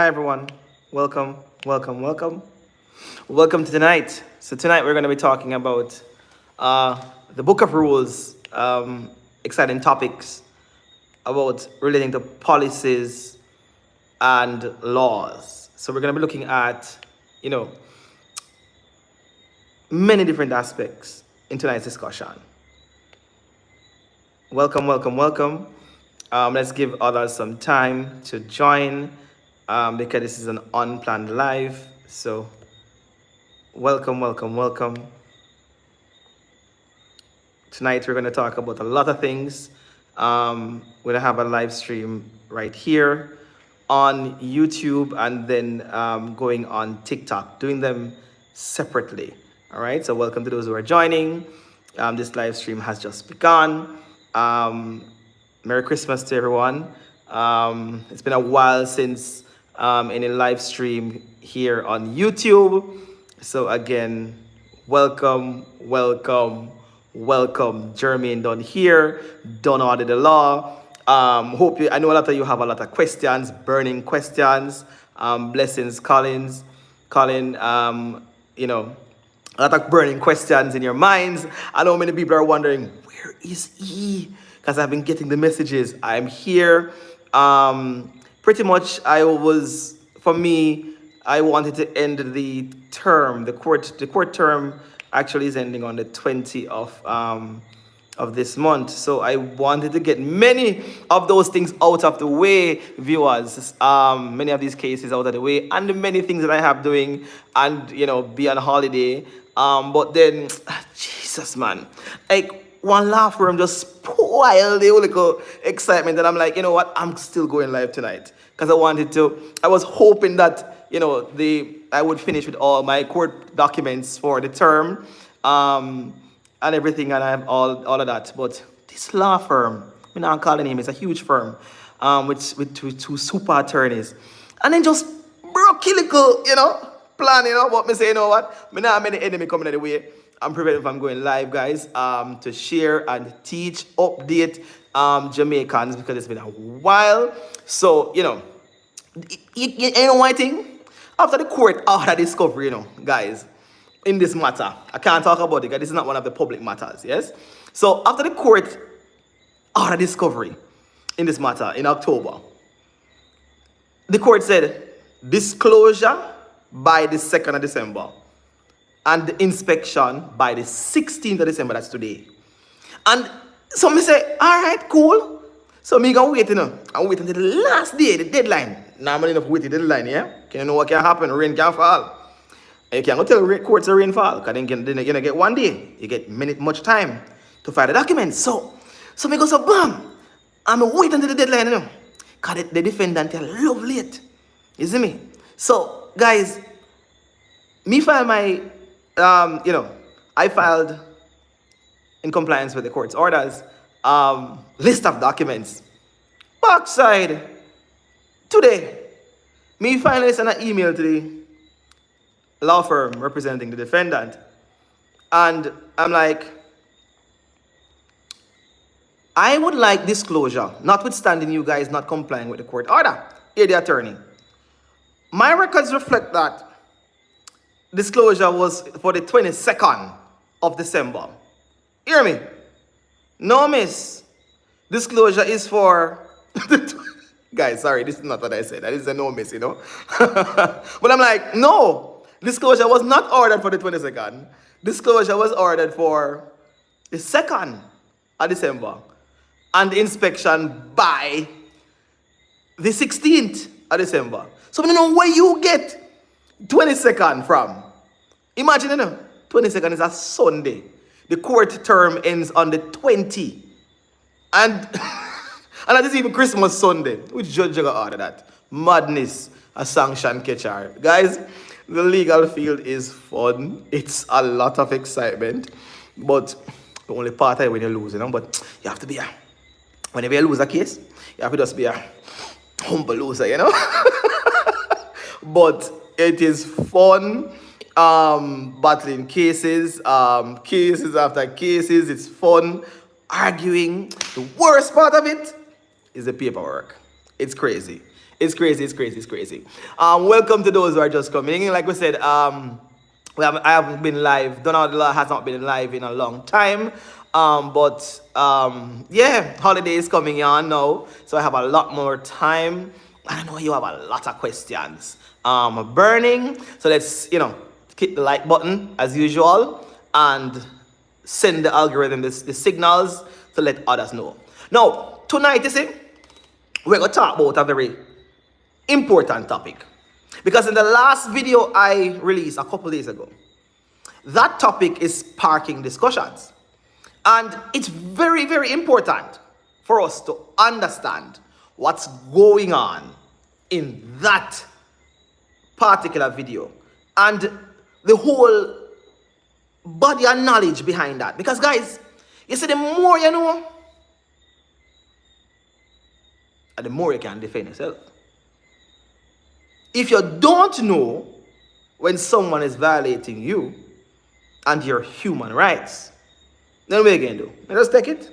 Hi everyone, welcome, welcome, welcome. Welcome to tonight. So tonight we're going to be talking about the Book of Rules, exciting topics about relating to policies and laws. So we're going to be looking at, you know, many different aspects in tonight's discussion. Welcome, welcome, welcome. Let's give others some time to join because this is an unplanned live. So welcome, welcome, welcome. Tonight we're going to talk about a lot of things. We're going to have a live stream right here on YouTube and then going on TikTok, doing them separately. All right, so welcome to those who are joining. This live stream has just begun. Merry Christmas to everyone. It's been a while since any live stream here on YouTube. So again, welcome, welcome, welcome. Jermaine done here, done order the law. I know a lot of you have a lot of questions, burning questions. Blessings, Colin, a lot of burning questions in your minds. I know many people are wondering, where is he? Because I've been getting the messages. I'm here. Pretty much, I wanted to end the term. The court term actually is ending on the 20th of this month. So I wanted to get many of those things out of the way, viewers. Many of these cases out of the way, and the many things that I have doing, and be on holiday. But then, Jesus, man, like one law firm just spoiled the whole little excitement, and I'm like, you know what? I'm still going live tonight because I was hoping that I would finish with all my court documents for the term, and everything, and I have all of that. But this law firm, I'm not calling him, it's a huge firm, with two super attorneys, and then just broke little, plan, but me say, you know what? Me not have many enemy coming in the way. I'm prepared if I'm going live, guys, to share and teach, update Jamaicans, because it's been a while. So, you know one thing? After the court order discovery, guys, in this matter, I can't talk about it because this is not one of the public matters, yes? So, after the court order discovery in this matter in October, the court said disclosure by the 2nd of December and the inspection by the 16th of December, that's today. And so me say, all right, cool. So me gonna wait, and wait until the last day, the deadline. Normally enough wait the deadline, yeah? Can you know what can happen? Rain can fall. And you can't go tell courts to rain fall, because then you're gonna get one day. You get much time to file the documents. So me go, so bam, I'm wait until the deadline, because the defendant love late. You see me? So, guys, me file my, I filed in compliance with the court's orders, list of documents. Backside, today, me finally send an email to the law firm representing the defendant. And I'm like, I would like disclosure, notwithstanding you guys not complying with the court order. Here, the attorney. My records reflect that disclosure was for the 22nd of December. Hear me? No, miss. Disclosure is for... Guys, sorry, this is not what I said. That is a no, miss, But I'm like, no. Disclosure was not ordered for the 22nd. Disclosure was ordered for the 2nd of December. And the inspection by the 16th of December. So I don't know where you get 22nd from. Imagine, 22nd is a Sunday. The court term ends on the 20th. And and that is even Christmas Sunday. Which judge got order that? Madness, a sanction catcher. Guys, the legal field is fun. It's a lot of excitement. But the only part is when you lose, But you have to be whenever you lose a case, you have to just be a humble loser, But it is fun. Battling cases, cases after cases. It's fun. Arguing. The worst part of it is the paperwork. It's crazy. It's crazy, it's crazy, it's crazy. Welcome to those who are just coming in. Like we said, I haven't been live. Donald has not been live in a long time. Yeah, holiday is coming on now, so I have a lot more time. I know you have a lot of questions burning. So let's, hit the like button as usual and send the algorithm the signals to let others know. Now, tonight, you see, we're going to talk about a very important topic. Because in the last video I released a couple days ago, that topic is sparking discussions. And it's very, very important for us to understand what's going on in that particular video and the whole body of knowledge behind that. Because guys, you see, the more you know, and the more you can defend yourself. If you don't know when someone is violating you and your human rights, then what are you going to do? Let us take it.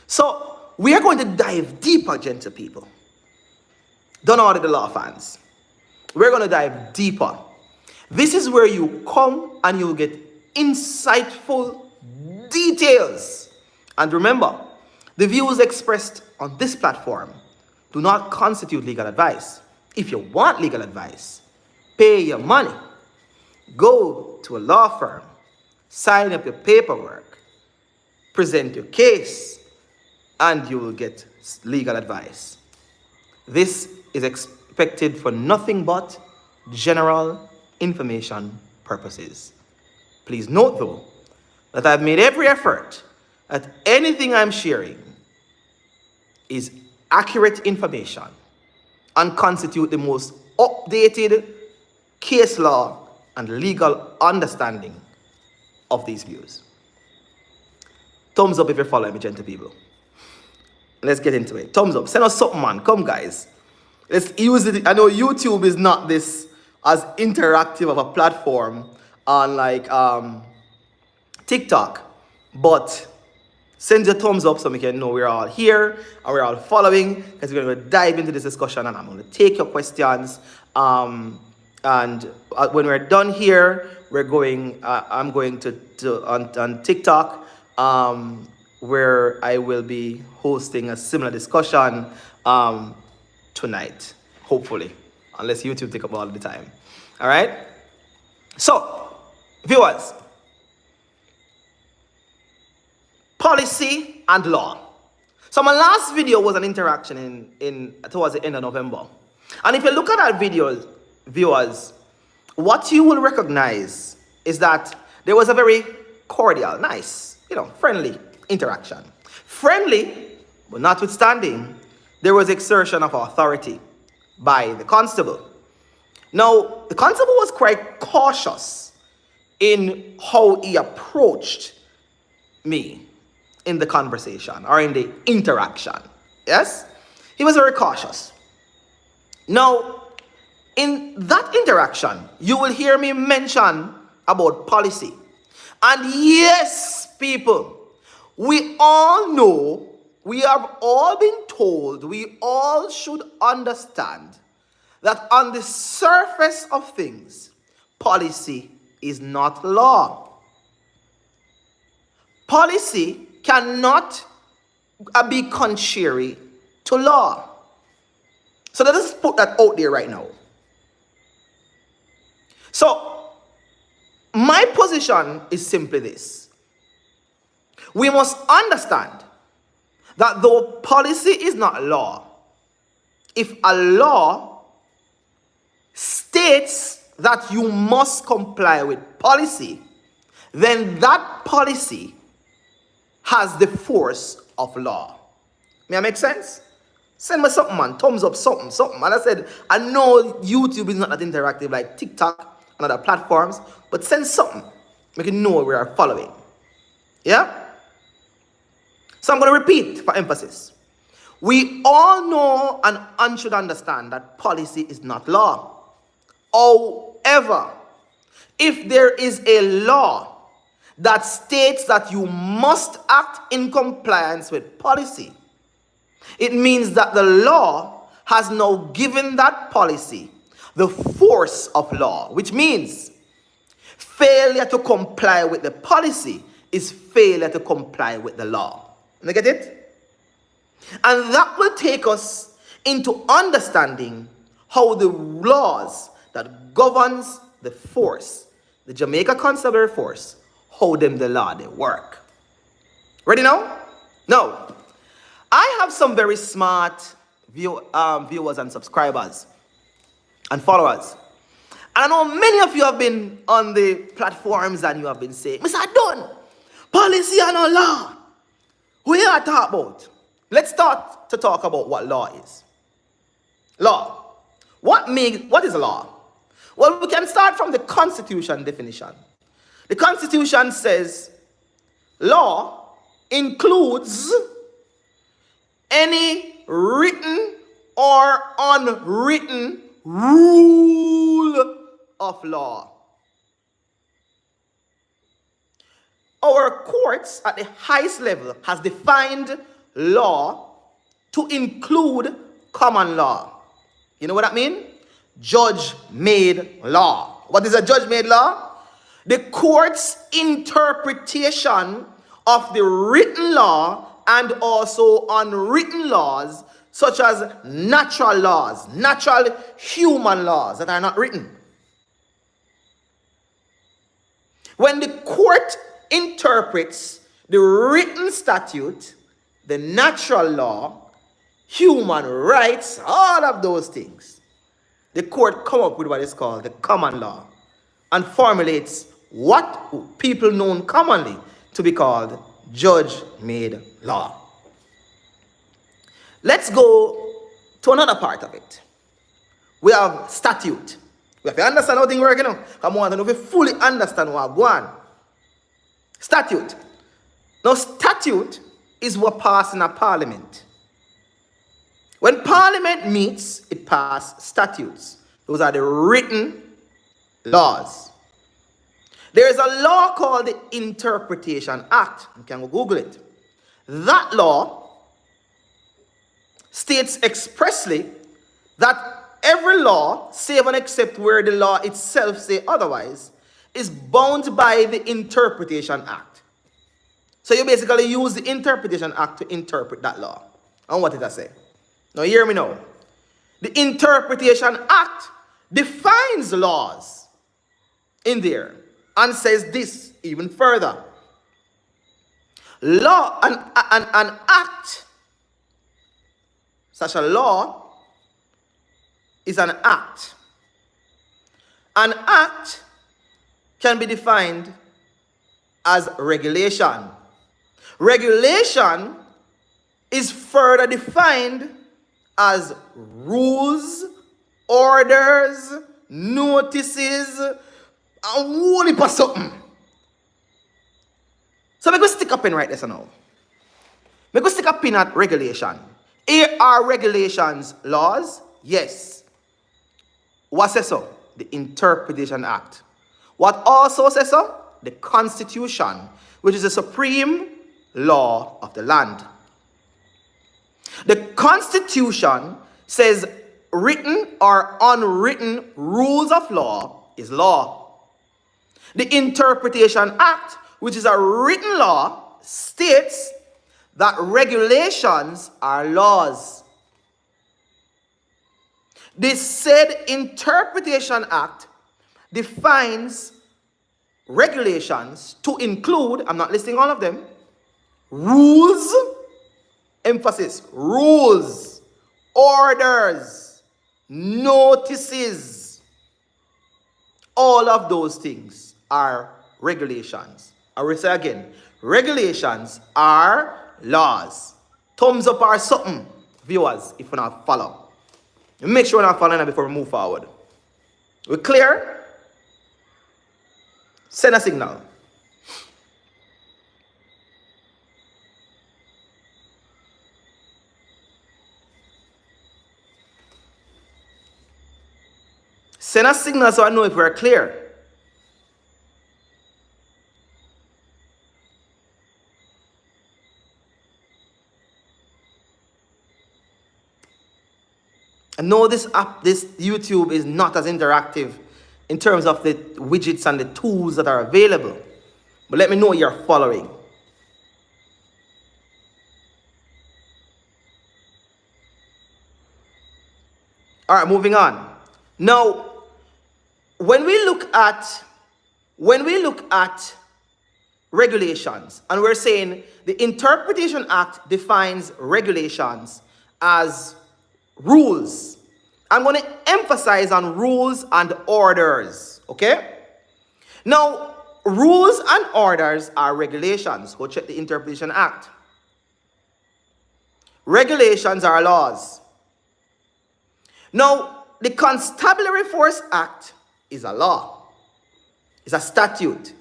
So, we are going to dive deeper, gentle people. Don't order the law fans. We're going to dive deeper. This is where you come and you'll get insightful details. And remember, the views expressed on this platform do not constitute legal advice. If you want legal advice, pay your money, go to a law firm, sign up your paperwork, present your case, and you will get legal advice. This is expected for nothing but general information purposes. Please note, though, that I've made every effort that anything I'm sharing is accurate information and constitute the most updated case law and legal understanding of these views. Thumbs up if you're following me, gentle people. Let's get into it. Thumbs up. Send us something, man. Come, guys. Let's use it. I know YouTube is not this as interactive of a platform on like TikTok, but send your thumbs up so we can know we're all here and we're all following, because we're going to dive into this discussion and I'm going to take your questions. And when we're done here, I'm going to on TikTok, where I will be hosting a similar discussion tonight, hopefully, unless YouTube take up all the time. All right. So, viewers. Policy and law. So my last video was an interaction towards the end of November. And if you look at that video, viewers, what you will recognize is that there was a very cordial, nice, friendly interaction. Friendly, but notwithstanding, there was exertion of authority by the constable. Now, the constable was quite cautious in how he approached me in the conversation or in the interaction. Yes? He was very cautious. Now, in that interaction, you will hear me mention about policy. And yes, people, we all know, we have all been told, we all should understand that on the surface of things, policy is not law. Policy cannot be contrary to law. So let us put that out there right now. So, my position is simply this. We must understand that though policy is not law, if a law states that you must comply with policy, then that policy has the force of law. May I make sense? Send me something, man. Thumbs up, something. And I said, I know YouTube is not that interactive like TikTok and other platforms, but send something. Make you know we are following. Yeah? So I'm going to repeat for emphasis. We all know and should understand that policy is not law. However, if there is a law that states that you must act in compliance with policy, it means that the law has now given that policy the force of law, which means failure to comply with the policy is failure to comply with the law. You get it? And that will take us into understanding how the laws that governs the force, the Jamaica Constabulary Force, how them the law they work. Ready now? Now, I have some very smart viewers and subscribers and followers. And I know many of you have been on the platforms and you have been saying, Mr. Dunn, policy and no law. What are you talking about? Let's start to talk about what law is. Law. What is law? Well, we can start from the Constitution definition. The Constitution says law includes any written or unwritten rule of law. Our courts at the highest level has defined law to include common law. You know what that means? Judge-made law. What is a judge-made law? The court's interpretation of the written law and also unwritten laws, such as natural laws, natural human laws that are not written. When the court interprets the written statute, the natural law, human rights, all of those things, the court come up with what is called the common law and formulates what people know commonly to be called judge-made law. Let's go to another part of it. We have statute. We have to understand how things work, you know. Come on, if we fully understand what going on. Statute. Now, statute is what passes in a parliament. When parliament meets, it passes statutes. Those are the written laws. There is a law called the Interpretation Act. You can go Google it. That law states expressly that every law, save and except where the law itself say otherwise, is bound by the Interpretation Act. So you basically use the Interpretation Act to interpret that law. And what did I say? Now hear me now. The Interpretation Act defines laws in there and says this even further. Law, an act, such a law is an act. An act can be defined as regulation. Regulation is further defined as rules, orders, notices, and whole heap of something. So make we stick a pin right there so now. Make we stick a pin at regulation. Are regulations laws? Yes. What says so? The Interpretation Act. What also says so? The Constitution, which is the supreme law of the land. The Constitution says written or unwritten rules of law is law. The Interpretation Act, which is a written law, states that regulations are laws. The said Interpretation Act defines regulations to include, I'm not listing all of them, rules, emphasis, rules, orders, notices. All of those things are regulations. I will say again, regulations are laws. Thumbs up or something, viewers, if you're not follow. Make sure you're not following before we move forward. We clear? Send a signal. Send a signal so I know if we're clear. know this app, this YouTube is not as interactive in terms of the widgets and the tools that are available. But let me know you're following. All right, moving on. Now, when we look at regulations, and we're saying the Interpretation Act defines regulations as rules. I'm going to emphasize on rules and orders, okay? Now, rules and orders are regulations. Go check the Interpretation Act. Regulations are laws. Now, the Constabulary Force Act is a law. It's a statute.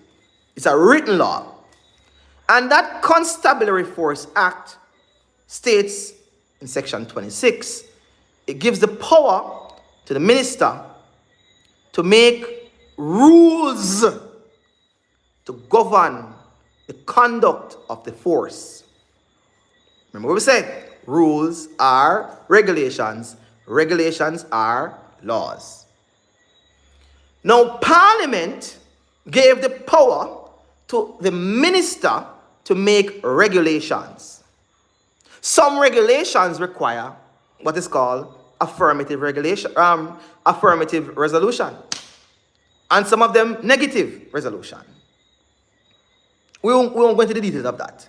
It's a written law. And that Constabulary Force Act states in section 26, it gives the power to the minister to make rules to govern the conduct of the force. Remember what we said? Rules are regulations. Regulations are laws. Now, Parliament gave the power to the minister to make regulations. Some regulations require what is called affirmative resolution, and some of them negative resolution. We won't go into the details of that.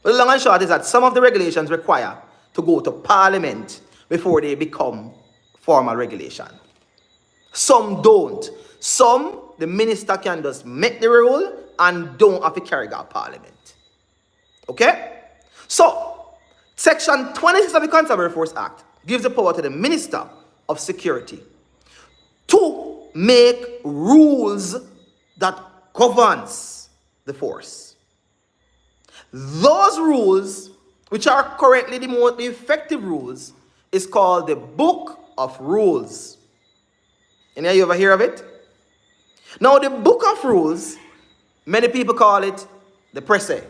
But the long and short is that some of the regulations require to go to Parliament before they become formal regulation. Some don't. Some, the minister can just make the rule and don't have to carry out Parliament. Okay? So, Section 26 of the Constabulary Force Act gives the power to the Minister of Security to make rules that governs the force. Those rules, which are currently the most effective rules, is called the Book of Rules. Any of you ever hear of it? Now, the Book of Rules, many people call it the Presse.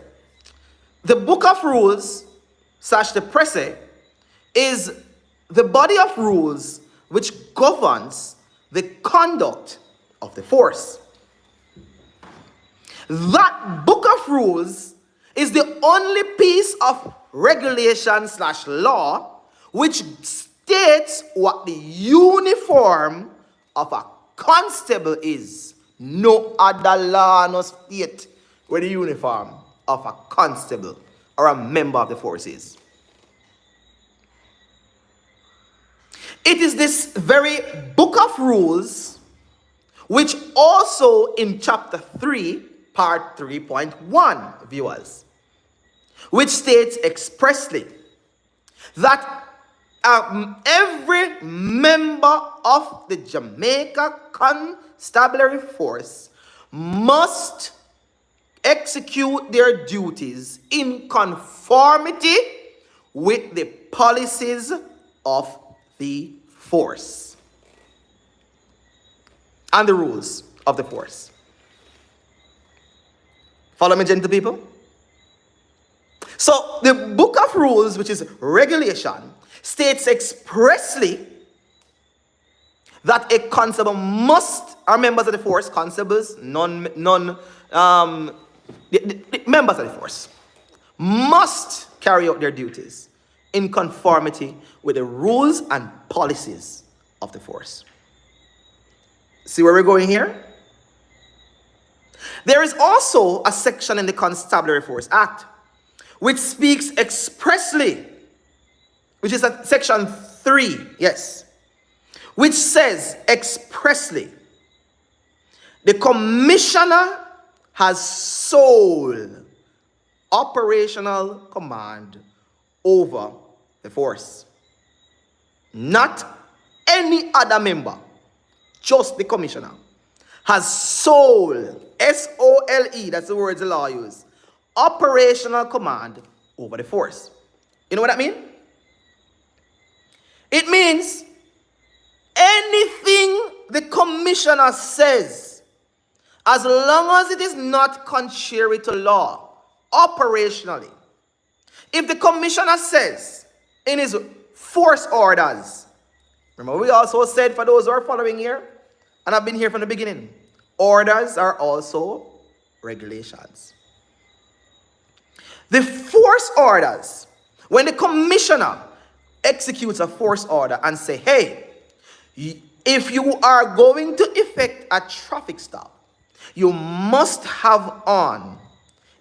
The Book of Rules / the Presse is the body of rules which governs the conduct of the force. That Book of Rules is the only piece of regulation / law which states what the uniform of a constable is. No other law no state where the uniform of a constable or a member of the force is. It is this very Book of Rules which also in chapter 3, part 3.1, viewers, which states expressly that every member of the Jamaica Constabulary Force must execute their duties in conformity with the policies of the force and the rules of the force. Follow me, gentle people? So, the Book of Rules, which is regulation, states expressly that a constable must, are members of the force, constables, members of the force, must carry out their duties in conformity with the rules and policies of the force. See where we're going here? There is also a section in the Constabulary Force Act which speaks expressly, which is at section 3, yes, which says expressly, the commissioner has sole operational command over the force. Not any other member, just the commissioner has sole, S-O-L-E, that's the words the law use, operational command over the force. You know what that means? It means anything the commissioner says, as long as it is not contrary to law, operationally. If the commissioner says in his force orders, Remember, we also said, for those who are following here, and I've been here from the beginning, orders are also regulations. The force orders, when the commissioner executes a force order and say, hey, if you are going to effect a traffic stop, you must have on,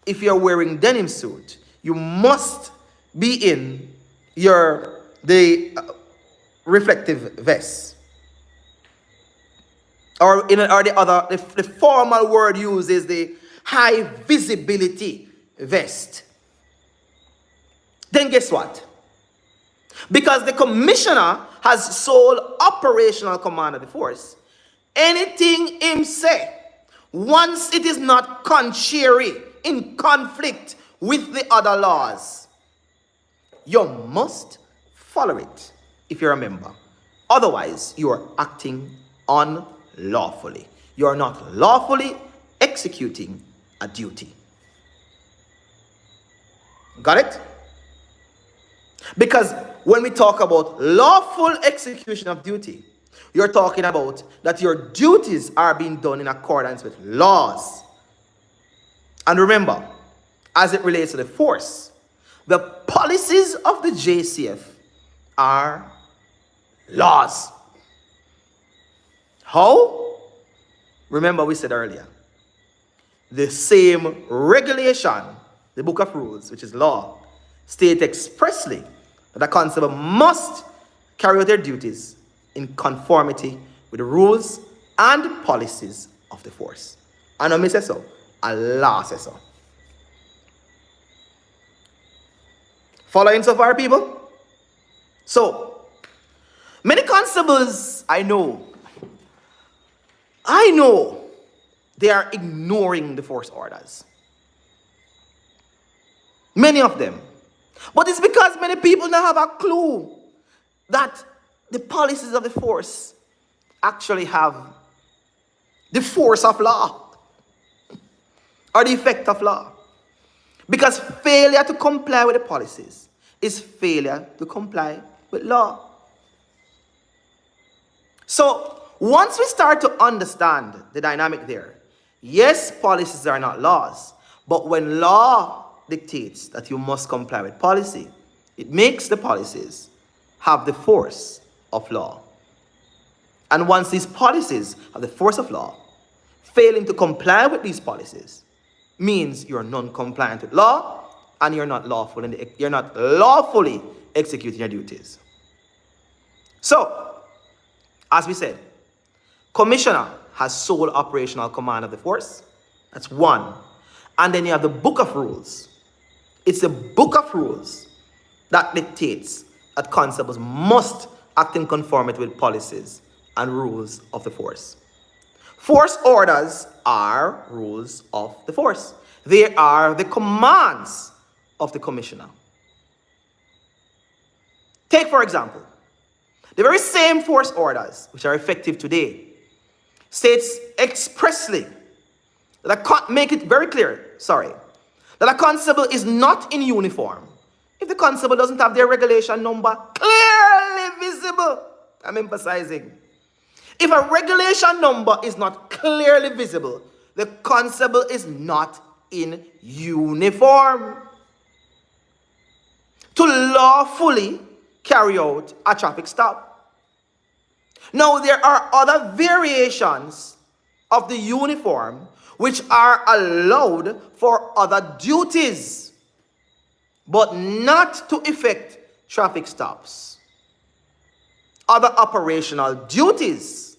if you're wearing denim suit, you must be in the reflective vest. Or the formal word used is the high visibility vest. Then guess what? Because the commissioner has sole operational command of the force, anything him say, once it is not contrary, in conflict with the other laws, you must follow it, if you're a member. Otherwise, you are acting unlawfully. You are not lawfully executing a duty. Got it? Because when we talk about lawful execution of duty, you're talking about that your duties are being done in accordance with laws. And remember, as it relates to the force, the policies of the JCF are laws. How? Remember, we said earlier, the same regulation, the book of rules, which is law, state expressly that a constable must carry out their duties in conformity with the rules and policies of the force. And I say so, Allah says so. Following so far, people? So, many constables I know, they are ignoring the force orders. Many of them. But it's because many people don't have a clue that the policies of the force actually have the force of law or the effect of law. Because failure to comply with the policies is failure to comply with law. So, once we start to understand the dynamic there, yes, policies are not laws, but when law dictates that you must comply with policy, it makes the policies have the force of law. And once these policies have the force of law, failing to comply with these policies means you're non-compliant with law and you're not lawful and you're not lawfully executing your duties. So, as we said, commissioner has sole operational command of the force. That's one. And then you have the book of rules. It's the book of rules that dictates that constables must act in conformity with policies and rules of the force. Force orders are rules of the force. They are the commands of the commissioner. Take, for example, the very same force orders which are effective today states expressly that make it very clear, that a constable is not in uniform if the constable doesn't have their regulation number clearly visible. I'm emphasizing. If a regulation number is not clearly visible, the constable is not in uniform to lawfully carry out a traffic stop. Now, there are other variations of the uniform which are allowed for other duties, but not to effect traffic stops. Other operational duties.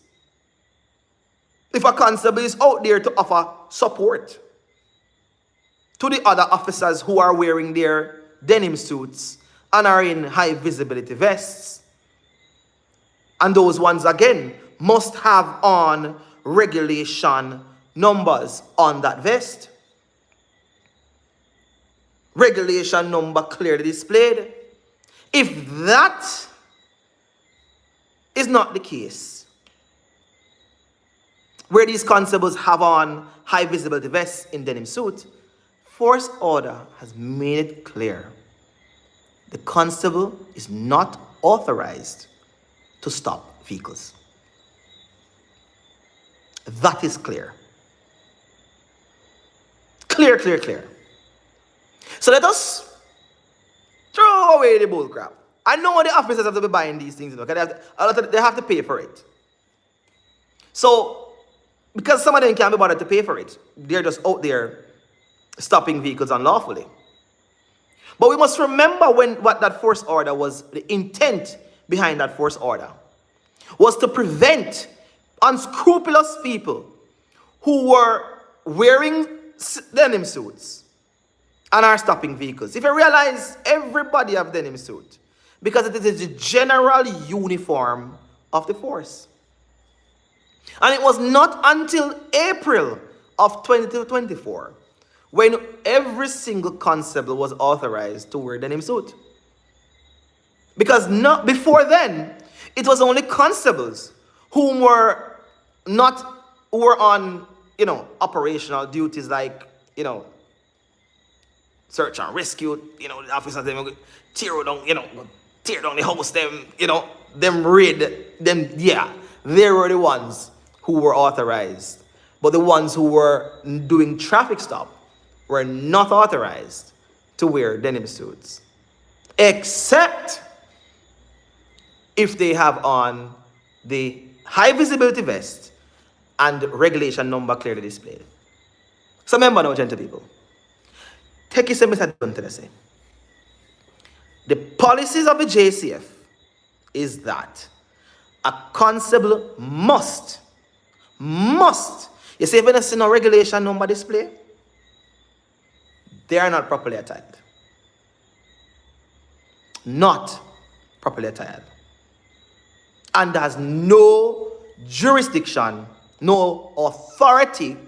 If a constable is out there to offer support to the other officers who are wearing their denim suits and are in high visibility vests, and those ones again must have on regulation numbers on that vest. Regulation number clearly displayed. If that is not the case, where these constables have on high visibility vests in denim suit, force order has made it clear the constable is not authorized to stop vehicles. That is clear. Clear, clear, clear. So let us throw away the bull crap. I know the officers have to be buying these things, because they have to pay for it. So, because some of them can't be bothered to pay for it, they're just out there stopping vehicles unlawfully. But we must remember what that force order was, the intent behind that force order was to prevent unscrupulous people who were wearing denim suits and are stopping vehicles. If you realize, everybody have denim suit because it is the general uniform of the force. And it was not until April of 2024 when every single constable was authorized to wear denim suit. Because not before then, it was only constables who were on, operational duties like, search and rescue, the officers, them tear down the house, them raid, them, they were the ones who were authorized. But the ones who were doing traffic stop were not authorized to wear denim suits, except if they have on the high visibility vest and regulation number clearly displayed. So remember now, gentle people, take it to say. The policies of the JCF is that a constable must, you see, if you don't see no regulation number display, they are not properly attired. Not properly attired. And has no jurisdiction, no authority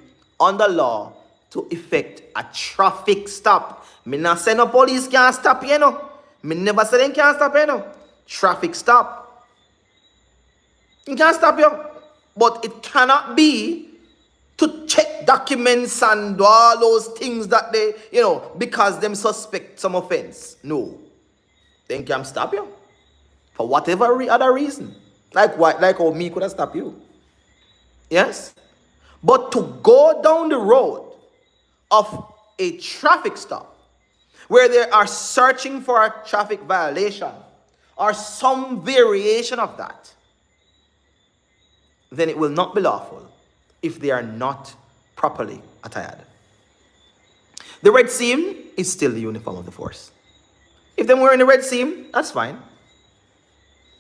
under law to effect a traffic stop. Me not say no police can't stop you, Me never say they can't stop you, Traffic stop. You can't stop you. But it cannot be to check documents and all those things that they, because them suspect some offense. No. They can't stop you. For whatever other reason. Like how me could have stopped you. Yes? But to go down the road of a traffic stop, where they are searching for a traffic violation, or some variation of that, then it will not be lawful if they are not properly attired. The red seam is still the uniform of the force. If they're wearing the red seam, that's fine.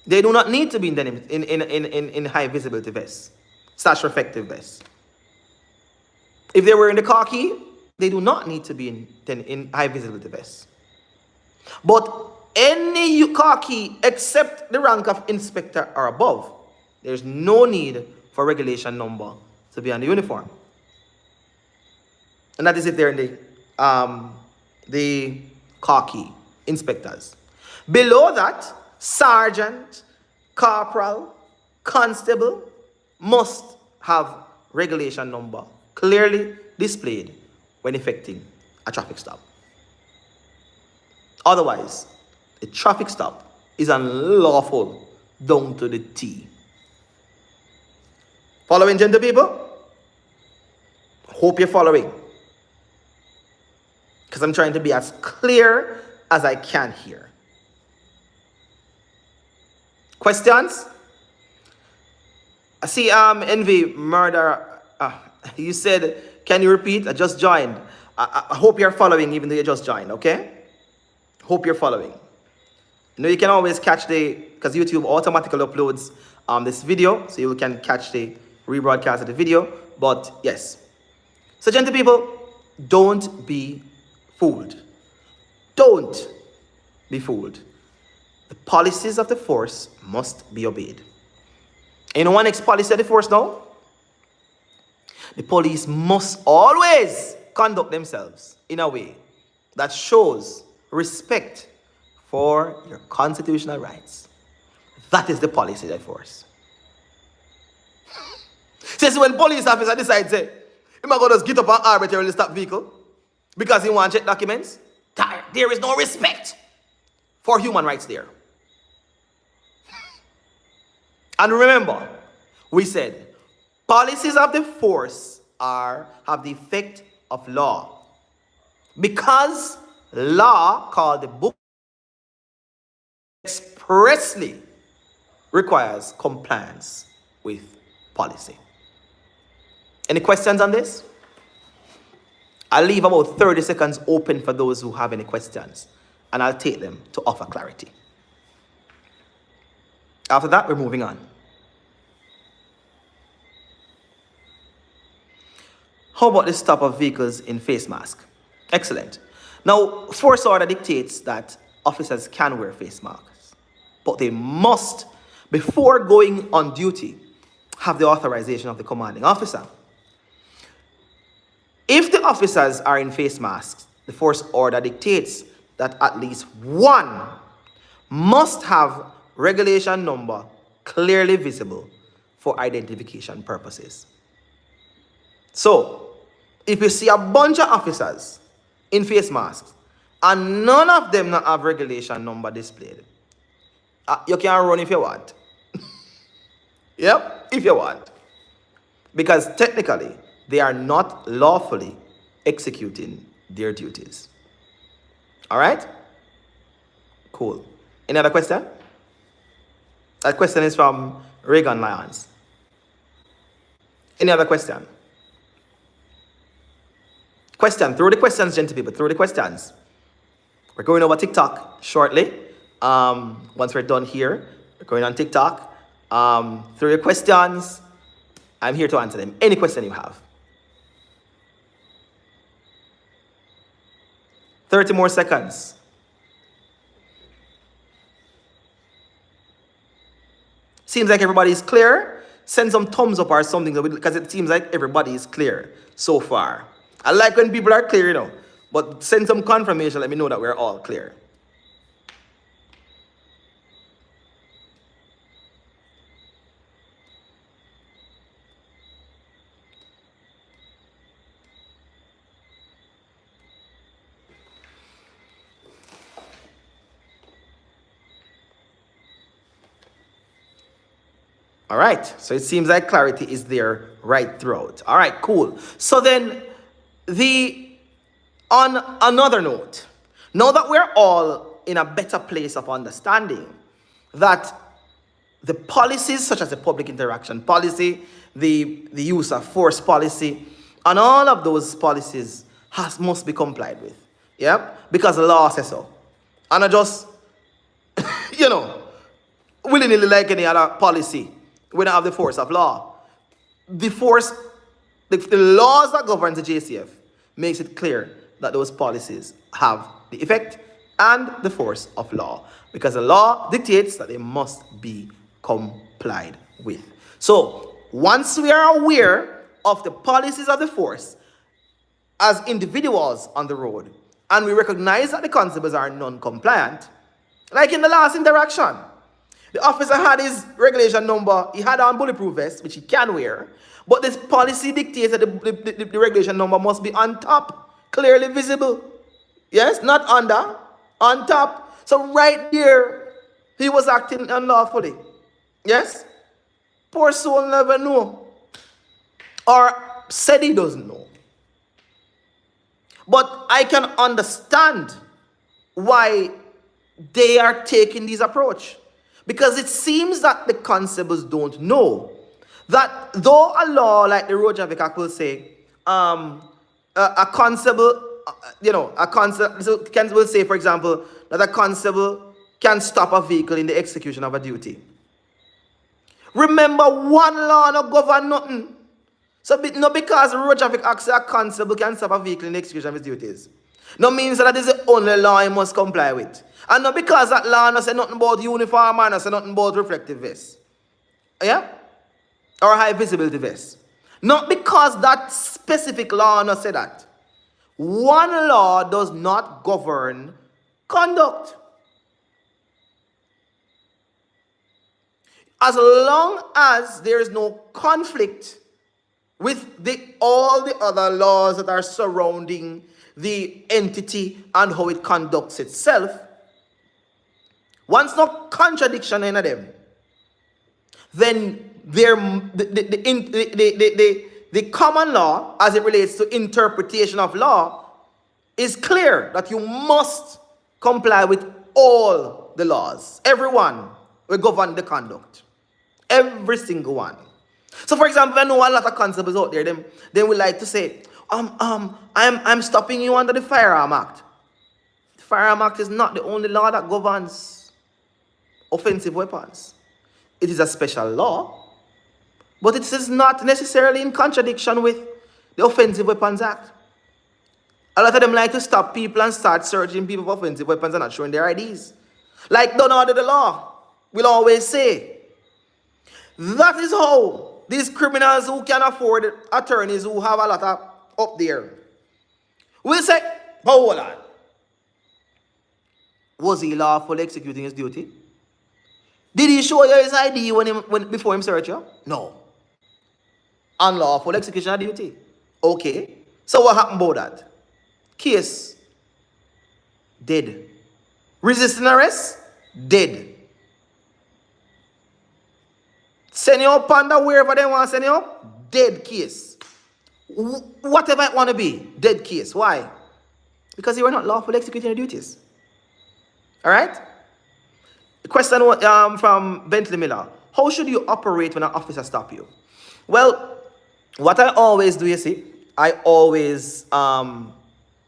They do not need to be in high visibility vests, / reflective vests. If they're wearing the khaki, they do not need to be in high visibility vests. But any khaki except the rank of inspector or above, there's no need for regulation number to be on the uniform. And that is if they're in the khaki inspectors. Below that, sergeant, corporal, constable must have regulation number clearly displayed when effecting a traffic stop. Otherwise, a traffic stop is unlawful down to the T. Following, gentle people? Hope you're following. Because I'm trying to be as clear as I can here. Questions? I see Envy Murder. You said, can you repeat? I just joined. I hope you're following even though you just joined, okay? Hope you're following. You can always catch because YouTube automatically uploads this video, so you can catch the rebroadcast of the video. But yes. So, gentle people, don't be fooled. Don't be fooled. The policies of the force must be obeyed. And one next policy of the force now? The police must always conduct themselves in a way that shows respect for your constitutional rights. That is the policy of the force. Says when police officer decides, say, he might go just get up and arbitrarily stop vehicle because he wants to check documents, there is no respect for human rights there. And remember, we said policies of the force have the effect of law. Because law, called the book, expressly requires compliance with policy. Any questions on this? I'll leave about 30 seconds open for those who have any questions, and I'll take them to offer clarity. After that, we're moving on. How about the stop of vehicles in face mask? Excellent. Now, force order dictates that officers can wear face masks, but they must, before going on duty, have the authorization of the commanding officer. If the officers are in face masks, the force order dictates that at least one must have regulation number clearly visible for identification purposes. So, if you see a bunch of officers in face masks and none of them not have regulation number displayed, you can run if you want. Yep, if you want. Because technically, they are not lawfully executing their duties. All right? Cool. Any other question? That question is from Reagan Lyons. Any other question? Question. Throw the questions, gentle people. Throw the questions. We're going over TikTok shortly. Once we're done here, we're going on TikTok. Throw your questions. I'm here to answer them. Any question you have. 30 more seconds. Seems like everybody is clear. Send some thumbs up or something because it seems like everybody is clear so far. I like when people are clear, you know, but send some confirmation. Let me know that we're all clear. All right, so it seems like clarity is there right throughout. All right, cool. So then, on another note, now that we're all in a better place of understanding that the policies such as the public interaction policy, the use of force policy, and all of those policies must be complied with. Yeah, because the law says so. And I just, willy-nilly like any other policy. We don't have the force of law. The laws that govern the JCF makes it clear that those policies have the effect and the force of law, because the law dictates that they must be complied with. So once we are aware of the policies of the force as individuals on the road, and we recognize that the constables are non-compliant, like in the last interaction, the officer had his regulation number, he had on bulletproof vest, which he can wear, but this policy dictates that the regulation number must be on top, clearly visible. Yes, not under, on top. So right there, he was acting unlawfully. Yes? Poor soul never know. Or said he doesn't know. But I can understand why they are taking this approach. Because it seems that the constables don't know that though a law like the Road Traffic Act will say, a constable, will say, for example, that a constable can stop a vehicle in the execution of a duty. Remember, one law no govern nothing. So not because the Road Traffic Act says a constable can stop a vehicle in the execution of his duties. No means that is the only law he must comply with. And not because that law no say nothing about uniform and no say nothing about reflective vest. Yeah? Or high visibility vest. Not because that specific law no say that. One law does not govern conduct. As long as there is no conflict with all the other laws that are surrounding the entity and how it conducts itself, once no contradiction in them, then the common law, as it relates to interpretation of law, is clear that you must comply with all the laws. Everyone will govern the conduct. Every single one. So, for example, I know a lot of constables out there, they will like to say, I'm stopping you under the Firearm Act. The Firearm Act is not the only law that governs offensive weapons. It is a special law, but it is not necessarily in contradiction with the Offensive Weapons Act. A lot of them like to stop people and start searching people for offensive weapons and not showing their IDs. Like, don't order the law. We'll always say. That is how these criminals who can afford attorneys who have a lot of up there will say, but hold on. Was he lawful executing his duty? Did he show you his ID before him search you? No. Unlawful execution of duty. Okay. So what happened about that? Case. Dead. Resisting arrest? Dead. Send you up under wherever they want to send you up? Dead case. Whatever it want to be, dead case. Why? Because you were not lawful executing your duties. Alright? The question from Bentley Miller. How should you operate when an officer stops you? Well, what I always do, you see, I always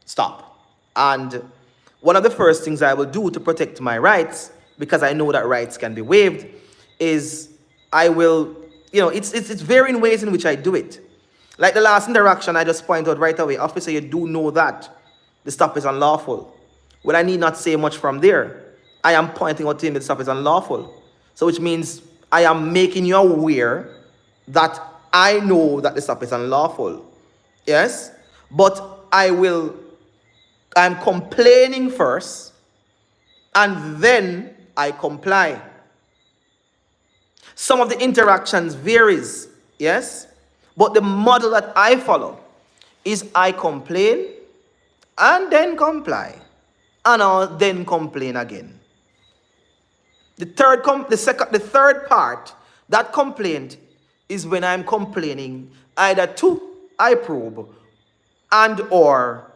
stop. And one of the first things I will do to protect my rights, because I know that rights can be waived, is I will, it's varying ways in which I do it. Like the last interaction, I just point out right away, officer, you do know that the stop is unlawful. Well, I need not say much from there. I am pointing out to him that the stop is unlawful. So which means I am making you aware that I know that the stop is unlawful. Yes? But I'm complaining first, and then I comply. Some of the interactions varies, yes? But the model that I follow is I complain and then comply. And I'll then complain again. The third part, that complaint, is when I'm complaining either to I probe and or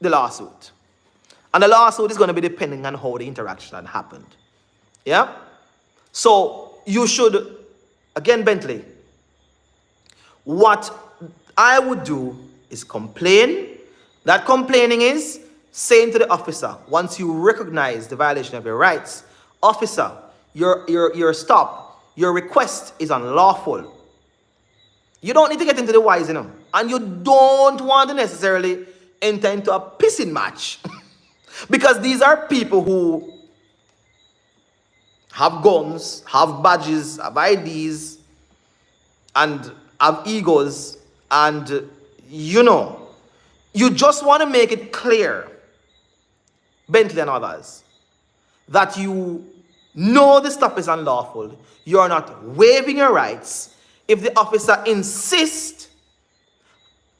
the lawsuit. And the lawsuit is going to be depending on how the interaction happened. Yeah? So you should, again, Bentley, what I would do is complain. That complaining is saying to the officer, once you recognize the violation of your rights, officer, your stop, your request is unlawful. You don't need to get into the whys, and you don't want to necessarily enter into a pissing match. Because these are people who have guns, have badges, have IDs, and have egos, and you just want to make it clear, Bentley and others, that you know the stop is unlawful. You are not waiving your rights. If the officer insists,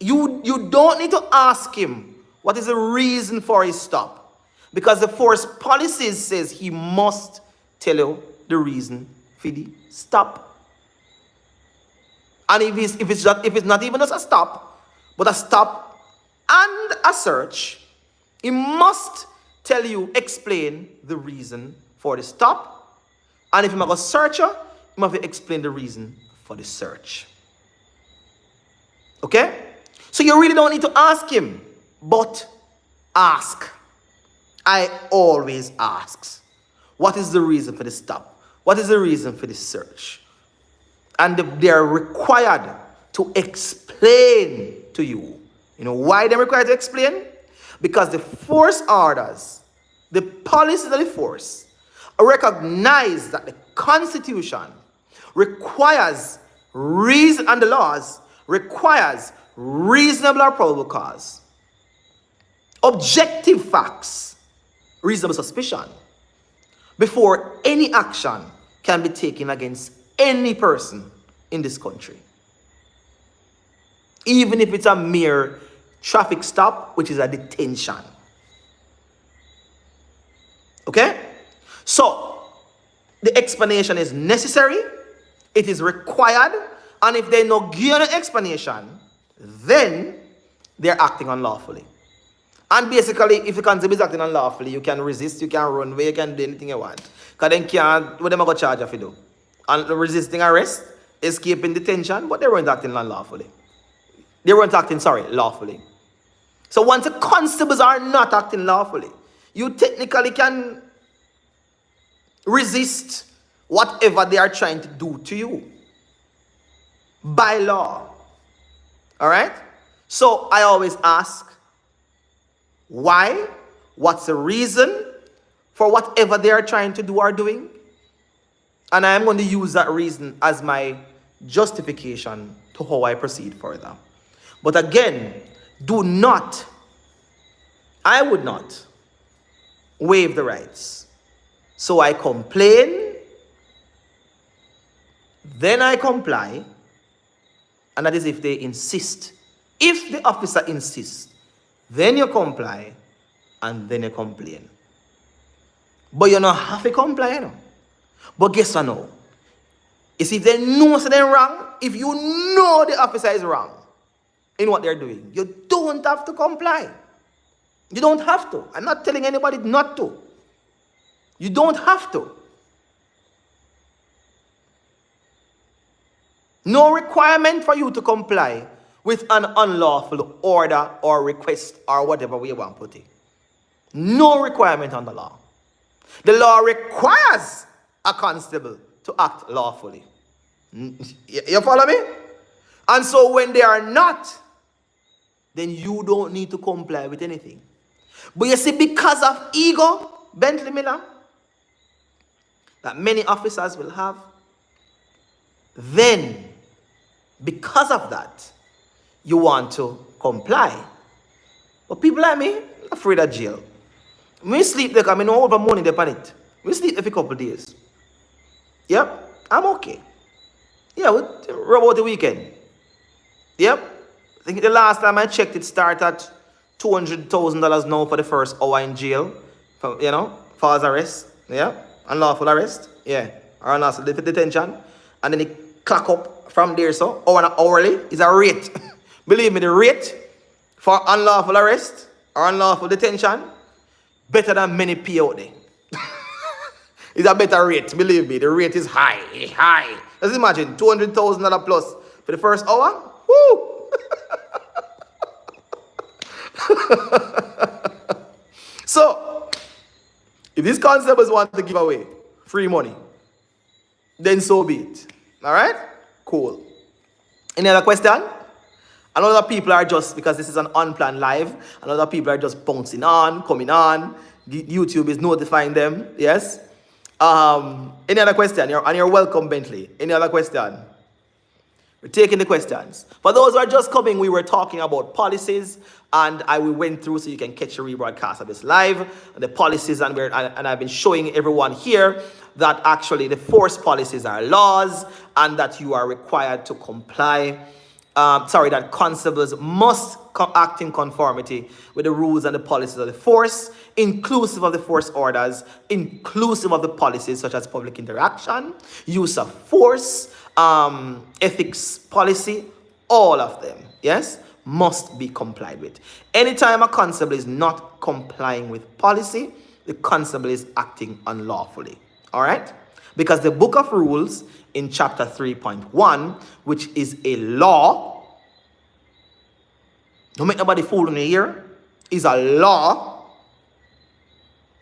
you don't need to ask him what is the reason for his stop. Because the force policy says he must tell you the reason for the stop. And if it's not even just a stop, but a stop and a search, he must tell you, explain the reason for the stop. And if you have a searcher, you must explain the reason for the search. Okay? So you really don't need to ask him, but ask. I always ask. What is the reason for the stop? What is the reason for the search? And they are required to explain to you. You know why they're required to explain? Because the force orders, the policies of the force, recognize that the Constitution requires reason, and the laws requires reasonable or probable cause, objective facts, reasonable suspicion, before any action can be taken against any person in this country. Even if it's a mere traffic stop, which is a detention. Okay? So, the explanation is necessary, It is required, and if they no give you an explanation, then they're acting unlawfully. And basically, if the constable is acting unlawfully, you can resist, you can run away, you can do anything you want. Because then can't, what them going to charge you for do? And resisting arrest, escaping detention, but they weren't acting unlawfully. They weren't acting, lawfully. So once the constables are not acting lawfully, you technically can resist whatever they are trying to do to you. By law. Alright? So I always ask, why? What's the reason for whatever they are trying to do or doing? And I am going to use that reason as my justification to how I proceed further. But again, I would not waive the rights. So I complain, then I comply, and that is if they insist. If the officer insists, then you comply, and then you complain. But you don't have to comply, you know. But guess what now? Is if they know they're wrong, if you know the officer is wrong in what they're doing, you don't have to comply. You don't have to. I'm not telling anybody not to. You don't have to. No requirement for you to comply with an unlawful order or request or whatever we want to put it. No requirement on the law. The law requires a constable to act lawfully. You follow me? And so when they are not, then you don't need to comply with anything. But you see, because of ego, Bentley Miller, that many officers will have, then because of that, you want to comply. But people like me, afraid of jail. When sleep there, I mean, over morning they panic. We sleep every couple of days. Yep, I'm okay. Yeah, we rub out the weekend. Yep. I think the last time I checked, it started at $200,000 now for the first hour in jail. For, false arrest. Yeah. Unlawful arrest. Yeah. Or unlawful detention. And then it clock up from there, so hourly is a rate. Believe me, the rate for unlawful arrest or unlawful detention better than many pay out there. It's a better rate, believe me. The rate is high. Let's imagine $200,000 plus for the first hour. Woo! So, if these constables want to give away free money, then so be it. Alright? Cool. Any other question? A lot of people are just, because this is an unplanned live, a lot of people are just bouncing on, coming on. YouTube is notifying them. Yes? Any other question? And you're welcome, Bentley. Any other question? We're taking the questions. For those who are just coming, we were talking about policies, and we went through, so you can catch a rebroadcast of this live, the policies, and I've been showing everyone here that actually the force policies are laws, and that you are required to comply. That constables must act in conformity with the rules and the policies of the force, inclusive of the force orders, inclusive of the policies such as public interaction, use of force, ethics policy, all of them, yes, must be complied with. Anytime a constable is not complying with policy, the constable is acting unlawfully, all right? Because the book of rules in chapter 3.1, which is a law, don't make nobody fool in the ear, is a law,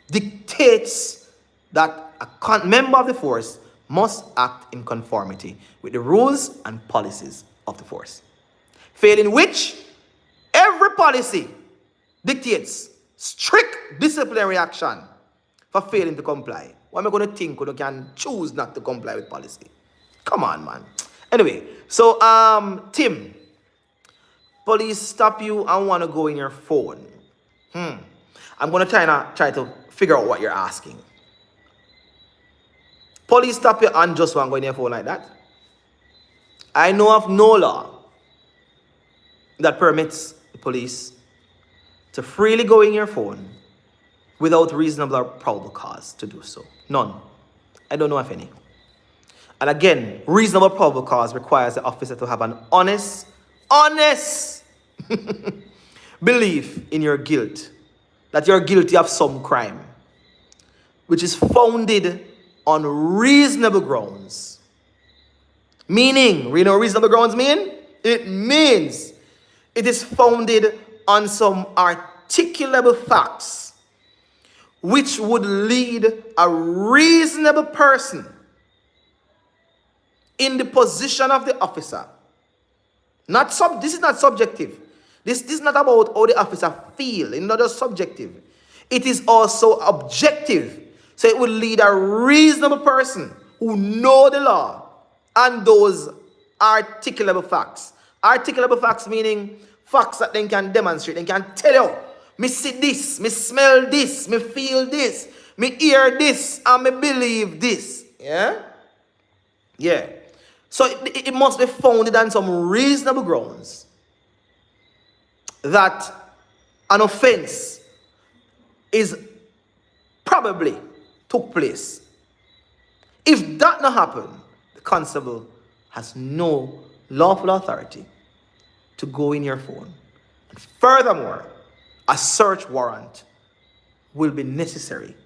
dictates that a member of the force must act in conformity with the rules and policies of the force. Failing which, every policy dictates strict disciplinary action for failing to comply. What am I going to think when you can choose not to comply with policy? Come on, man. Anyway, so, Tim, police stop you and want to go in your phone. I'm going to try to figure out what you're asking. Police stop you and just want to go in your phone like that. I know of no law that permits the police to freely go in your phone without reasonable or probable cause to do so. None. I don't know of any. And again, reasonable probable cause requires the officer to have an honest belief in your guilt, that you're guilty of some crime, which is founded on reasonable grounds. Meaning, you know what reasonable grounds mean? It means it is founded on some articulable facts which would lead a reasonable person in the position of the officer. This is not subjective. This is not about how the officer feel. It's not just subjective. It is also objective. So it will lead a reasonable person who know the law and those articulable facts. Articulable facts meaning facts that they can demonstrate. They can tell you, me see this, me smell this, me feel this, me hear this, and me believe this. Yeah? Yeah. So it must be founded on some reasonable grounds that an offense is probably took place. If that not happen, the constable has no lawful authority to go in your phone. And furthermore, a search warrant will be necessary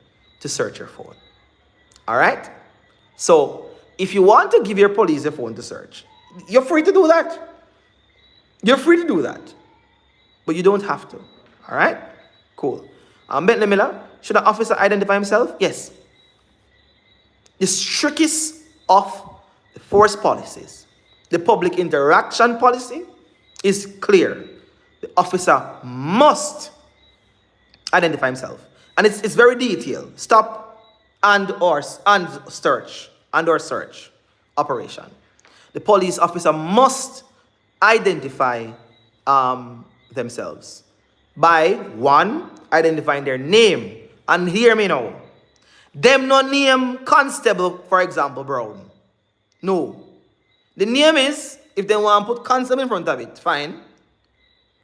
to search your phone. All right? So, if you want to give your police a phone to search, you're free to do that. You're free to do that. But you don't have to. All right? Cool. Bentley Miller, should an officer identify himself? Yes. The strictest of the force policies, the public interaction policy, is clear. The officer must identify himself. And it's very detailed. Stop and search operation. The police officer must identify themselves by one, identifying their name. And hear me now. Them no name constable, for example, Brown. No. The name is, if they want to put constable in front of it, fine.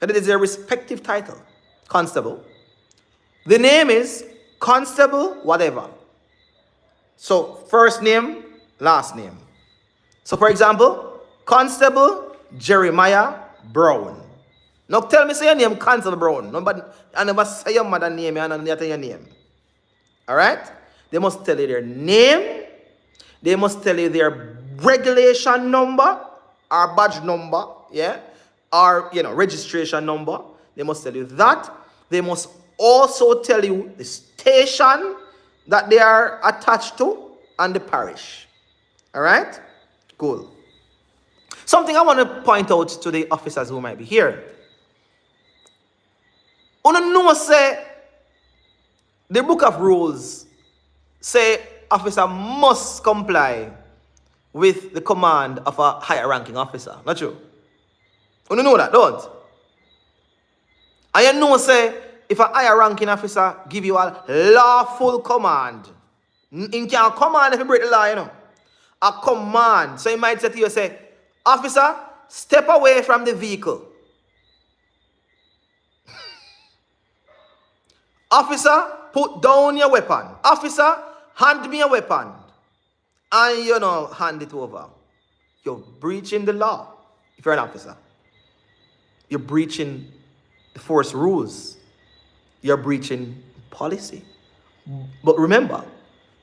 But it is their respective title. Constable. The name is constable whatever. So, first name, last name. So, for example, Constable Jeremiah Brown. Now, tell me, say your name, Constable Brown. I never say your mother name, and I never tell your name. All right? They must tell you their name. They must tell you their regulation number, or badge number, yeah? Or, registration number. They must tell you that. They must also tell you the station that they are attached to and the parish. All right? Cool. Something I want to point out to the officers who might be here. You know, say, the book of rules say officer must comply with the command of a higher ranking officer. Not true? You know that, don't? And you know, say, if a higher ranking officer give you a lawful command, he can command if you break the law, you know. A command. So he might say to you, say, officer, step away from the vehicle. Officer, put down your weapon. Officer, hand me a weapon. And hand it over. You're breaching the law if you're an officer. You're breaching the force rules. You're breaching policy. But remember,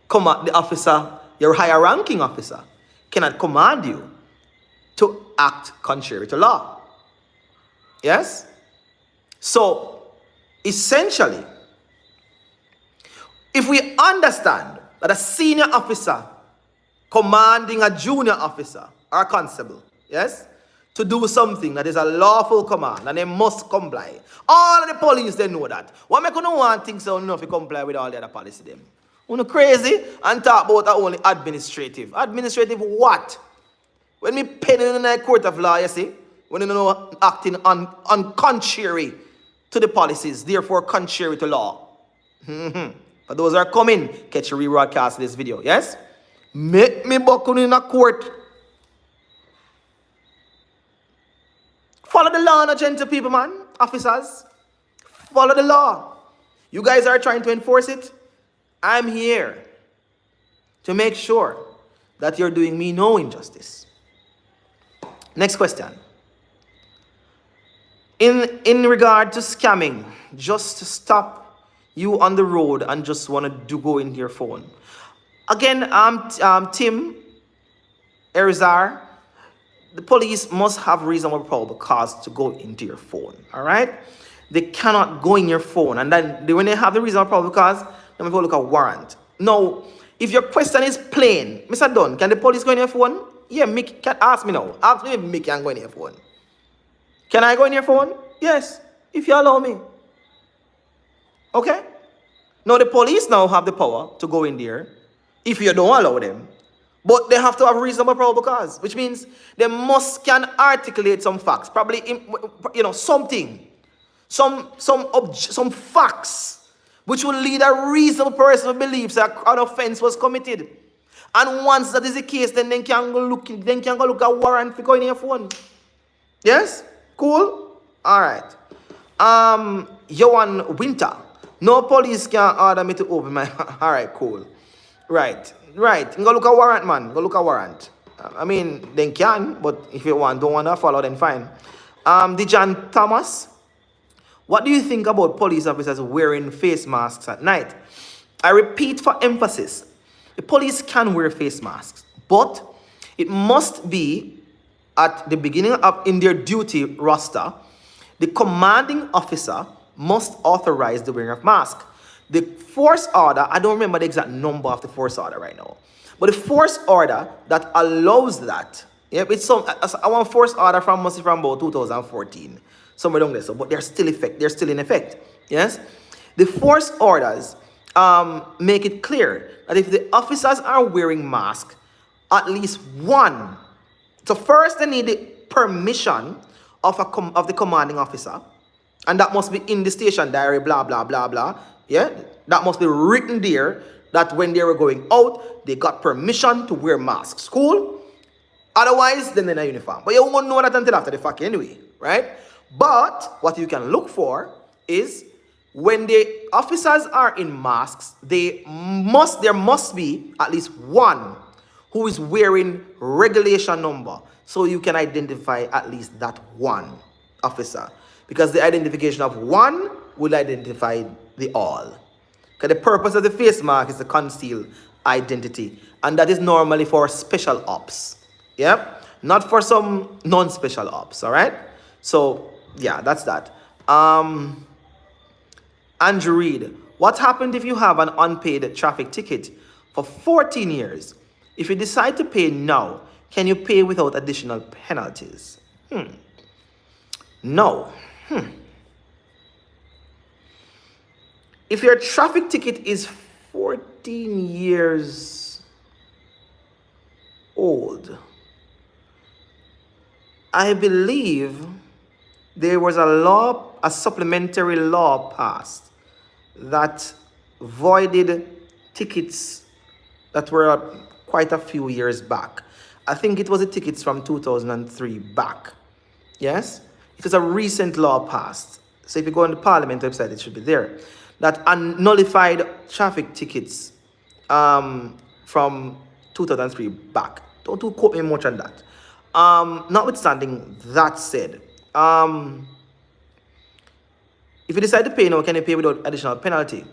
the officer, your higher ranking officer, cannot command you to act contrary to law. Yes? So, essentially, if we understand that a senior officer commanding a junior officer or a constable, yes, to do something that is a lawful command and they must comply. All of the police, they know that. What make you no want things so enough to comply with all the other policy them? You crazy and talk about only administrative. Administrative what? When me pen in the court of law, you see, when you know acting on contrary to the policies, therefore contrary to law. For those who are coming, catch a rebroadcast of this video, yes? Make me buckle in a court. Follow the law, no gentle people, man. Officers, follow the law. You guys are trying to enforce it. I'm here to make sure that you're doing me no injustice. Next question. In regard to scamming, just to stop you on the road and just want to go into your phone. Again, Tim Erzar, the police must have reasonable probable cause to go into your phone. All right, they cannot go in your phone, and then when they have the reasonable probable cause, then we go look at warrant. Now, if your question is plain, Mr. Dunn, can the police go in your phone? Yeah, Mick can ask me now. Ask me if Mick can go in your phone. Can I go in your phone? Yes, if you allow me. Okay? Now the police now have the power to go in there if you don't allow them. But they have to have reasonable probable cause, which means they can articulate some facts, probably something, some facts, which will lead a reasonable person to believe that an offense was committed. And once that is the case, then they can go look at warrant for going in your phone. Yes? Cool? Alright. Johan Winter. No police can order me to open my... Alright, cool. Right. Go look at warrant, man. Go look at warrant. I mean, they can, but if you don't want to follow, then fine. Dejan Thomas. What do you think about police officers wearing face masks at night? I repeat for emphasis. The police can wear face masks, but it must be at the beginning in their duty roster. The commanding officer must authorize the wearing of mask. The force order, I don't remember the exact number of the force order right now, but the force order that allows that, it's I want force order from about 2014, somewhere down there. So, but they're still in effect. Yes, the force orders make it clear that if the officers are wearing masks, at least one. So first they need the permission of the commanding officer, and that must be in the station diary, blah, blah, blah, blah. Yeah, that must be written there that when they were going out, they got permission to wear masks. Cool? Otherwise, then they're in a uniform. But you won't know that until after the fact anyway, right? But what you can look for is when the officers are in masks, there must be at least one who is wearing regulation number, so you can identify at least that one officer, because the identification of one will identify the all. Because the purpose of the face mask is to conceal identity, and that is normally for special ops, yeah, not for some non-special ops. All right, so yeah, that's that. Andrew Reed, what happened if you have an unpaid traffic ticket for 14 years? If you decide to pay now, can you pay without additional penalties? No. If your traffic ticket is 14 years old, I believe there was a supplementary law passed that voided tickets that were quite a few years back. I think it was the tickets from 2003 back. Yes? It was a recent law passed. So if you go on the Parliament website, it should be there. That nullified traffic tickets from 2003 back. Don't quote me much on that. Notwithstanding that said, if you decide to pay now, can you pay without additional penalty?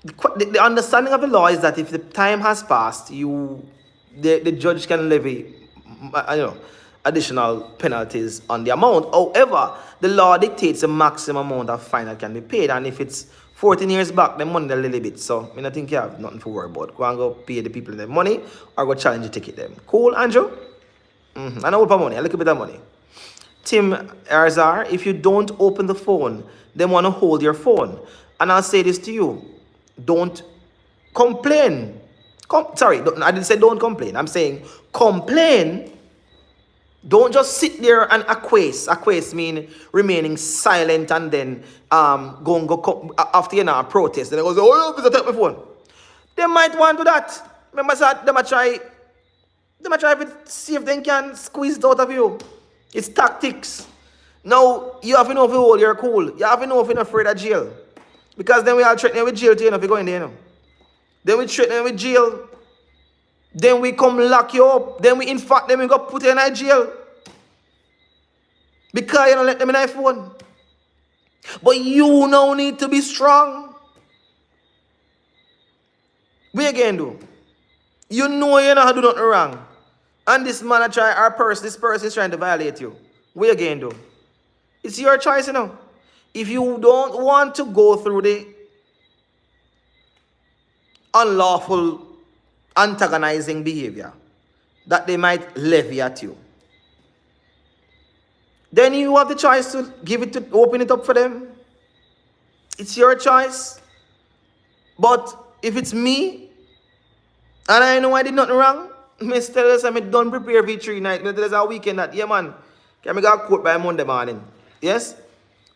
The understanding of the law is that if the time has passed, the judge can levy additional penalties on the amount. However, the law dictates a maximum amount of fine that can be paid, and if it's 14 years back, the money a little bit. So I think you have nothing to worry about. Go and go pay the people their money, or go challenge the ticket them. Cool, Andrew? I know what money, a little bit of money. Tim Arzar, if you don't open the phone, they want to hold your phone. And I'll say this to you. Don't complain. I didn't say don't complain. I'm saying complain. Don't just sit there and acquiesce. Acquiesce mean remaining silent and then go after a protest. Then they go say, oh, officer, take my phone. They might want to do that. Remember, sir, they might try to see if they can squeeze it out of you. It's tactics. Now, you have to know if you hold your cool. You have to know if you're not afraid of jail. Because then we are threatening with jail too, if you go in there, Then we threaten with jail. Then we come lock you up. Then we, in fact, then we go put you in a jail. Because you don't let them in a phone. But you now need to be strong. We again do. You know you know how to do nothing wrong. And this man this person is trying to violate you. We again do. It's your choice, you know. If you don't want to go through the unlawful antagonizing behavior that they might levy at you, then you have the choice to open it up for them. It's your choice. But if it's me, and I know I did nothing wrong, Mr. tell us I'm done prepare for 3 nights. Me tell us a weekend that, yeah man, can me go court by Monday morning? Yes?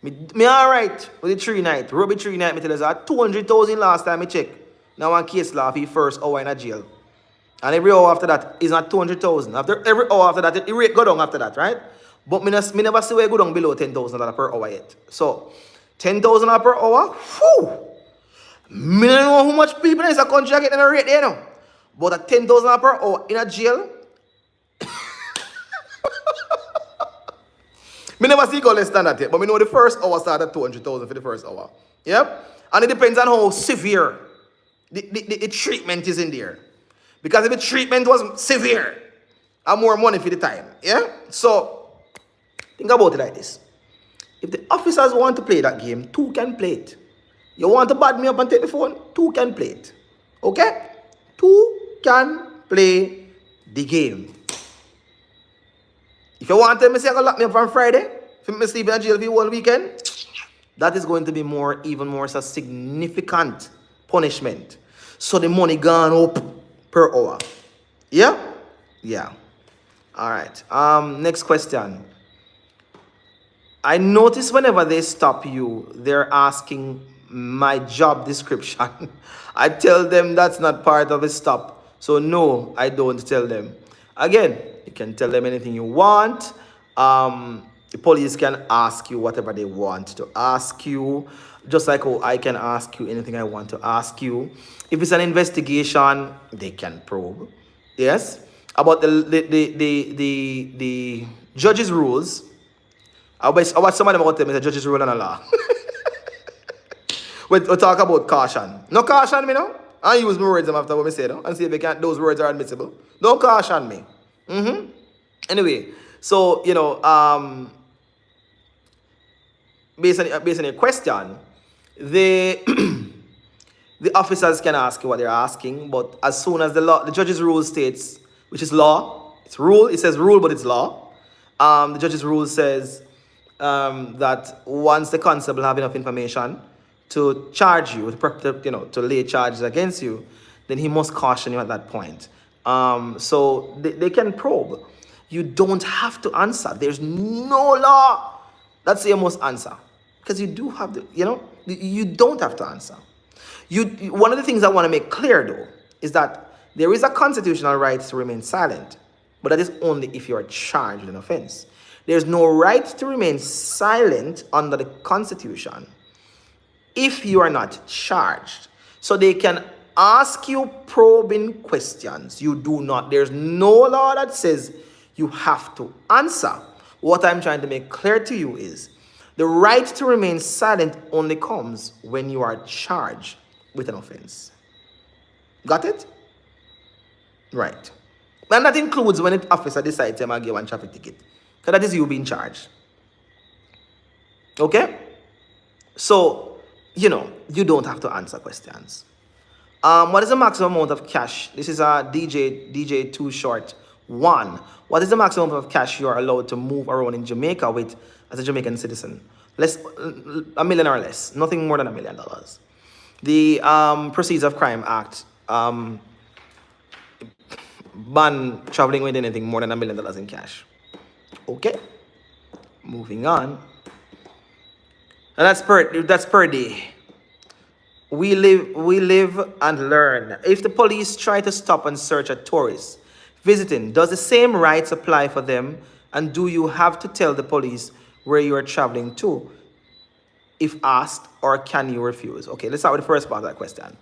Me alright with the 3 night. Rubby 3 night, me tell us 200,000 last time I check. Now one case law for the first hour in a jail. And every hour after that is not 200,000. After every hour after that, the rate go down after that, right? But me never see where it go down below $10,000 per hour yet. So $10,000 per hour, whew! Me don't know how much people in this country are getting a rate there now. But at $10,000 per hour in a jail, me never see go less than that yet. But me know the first hour started at 200,000 for the first hour. Yep? And it depends on how severe the treatment is in there. Because if the treatment was severe, I more money for the time. Yeah? So, think about it like this. If the officers want to play that game, 2 can play it. You want to bad me up and take the phone? 2 can play it. Okay? 2 can play the game. If you want to say I lock me up on Friday, if you sleep in a jail for one weekend, that is going to be even more so significant punishment. So the money gone up per hour. Yeah? Yeah. All right. Next question. I notice whenever they stop you, they're asking my job description. I tell them that's not part of a stop. So no, I don't tell them. Again, you can tell them anything you want. The police can ask you whatever they want to ask you. Just like how I can ask you anything I want to ask you. If it's an investigation, they can probe. Yes? About the judge's rules. I watch some of them about them. It's a judge's rule and a law. we talk about caution. No caution me, no? I use my words after what I say, no? And see if those words are admissible. Don't caution me. Anyway, so, you know, based on your question, the officers can ask you what they're asking, but as soon as the judge's rule states, which is law, it's rule, it says rule, but it's law. The judge's rule says that once the constable have enough information to charge you, to lay charges against you, then he must caution you at that point. So they can probe. You don't have to answer. There's no law that says you must answer. Because you do have to, you don't have to answer. One of the things I want to make clear, though, is that there is a constitutional right to remain silent, but that is only if you are charged with an offense. There's no right to remain silent under the Constitution if you are not charged. So they can ask you probing questions. There's no law that says you have to answer. What I'm trying to make clear to you is the right to remain silent only comes when you are charged with an offense. Got it? Right. And that includes when an officer decides to give one traffic ticket. Because that is you being charged. Okay? So, you don't have to answer questions. What is the maximum amount of cash? This is a DJ Too Short 1. What is the maximum amount of cash you are allowed to move around in Jamaica with as a Jamaican citizen? $1 million or less. Nothing more than $1 million. The Proceeds of Crime Act ban traveling with anything more than $1 million in cash. Okay, moving on. And that's per day. We live and learn. If the police try to stop and search a tourist visiting, does the same rights apply for them? And do you have to tell the police where you are traveling to, if asked, or can you refuse? Okay, let's start with the first part of that question.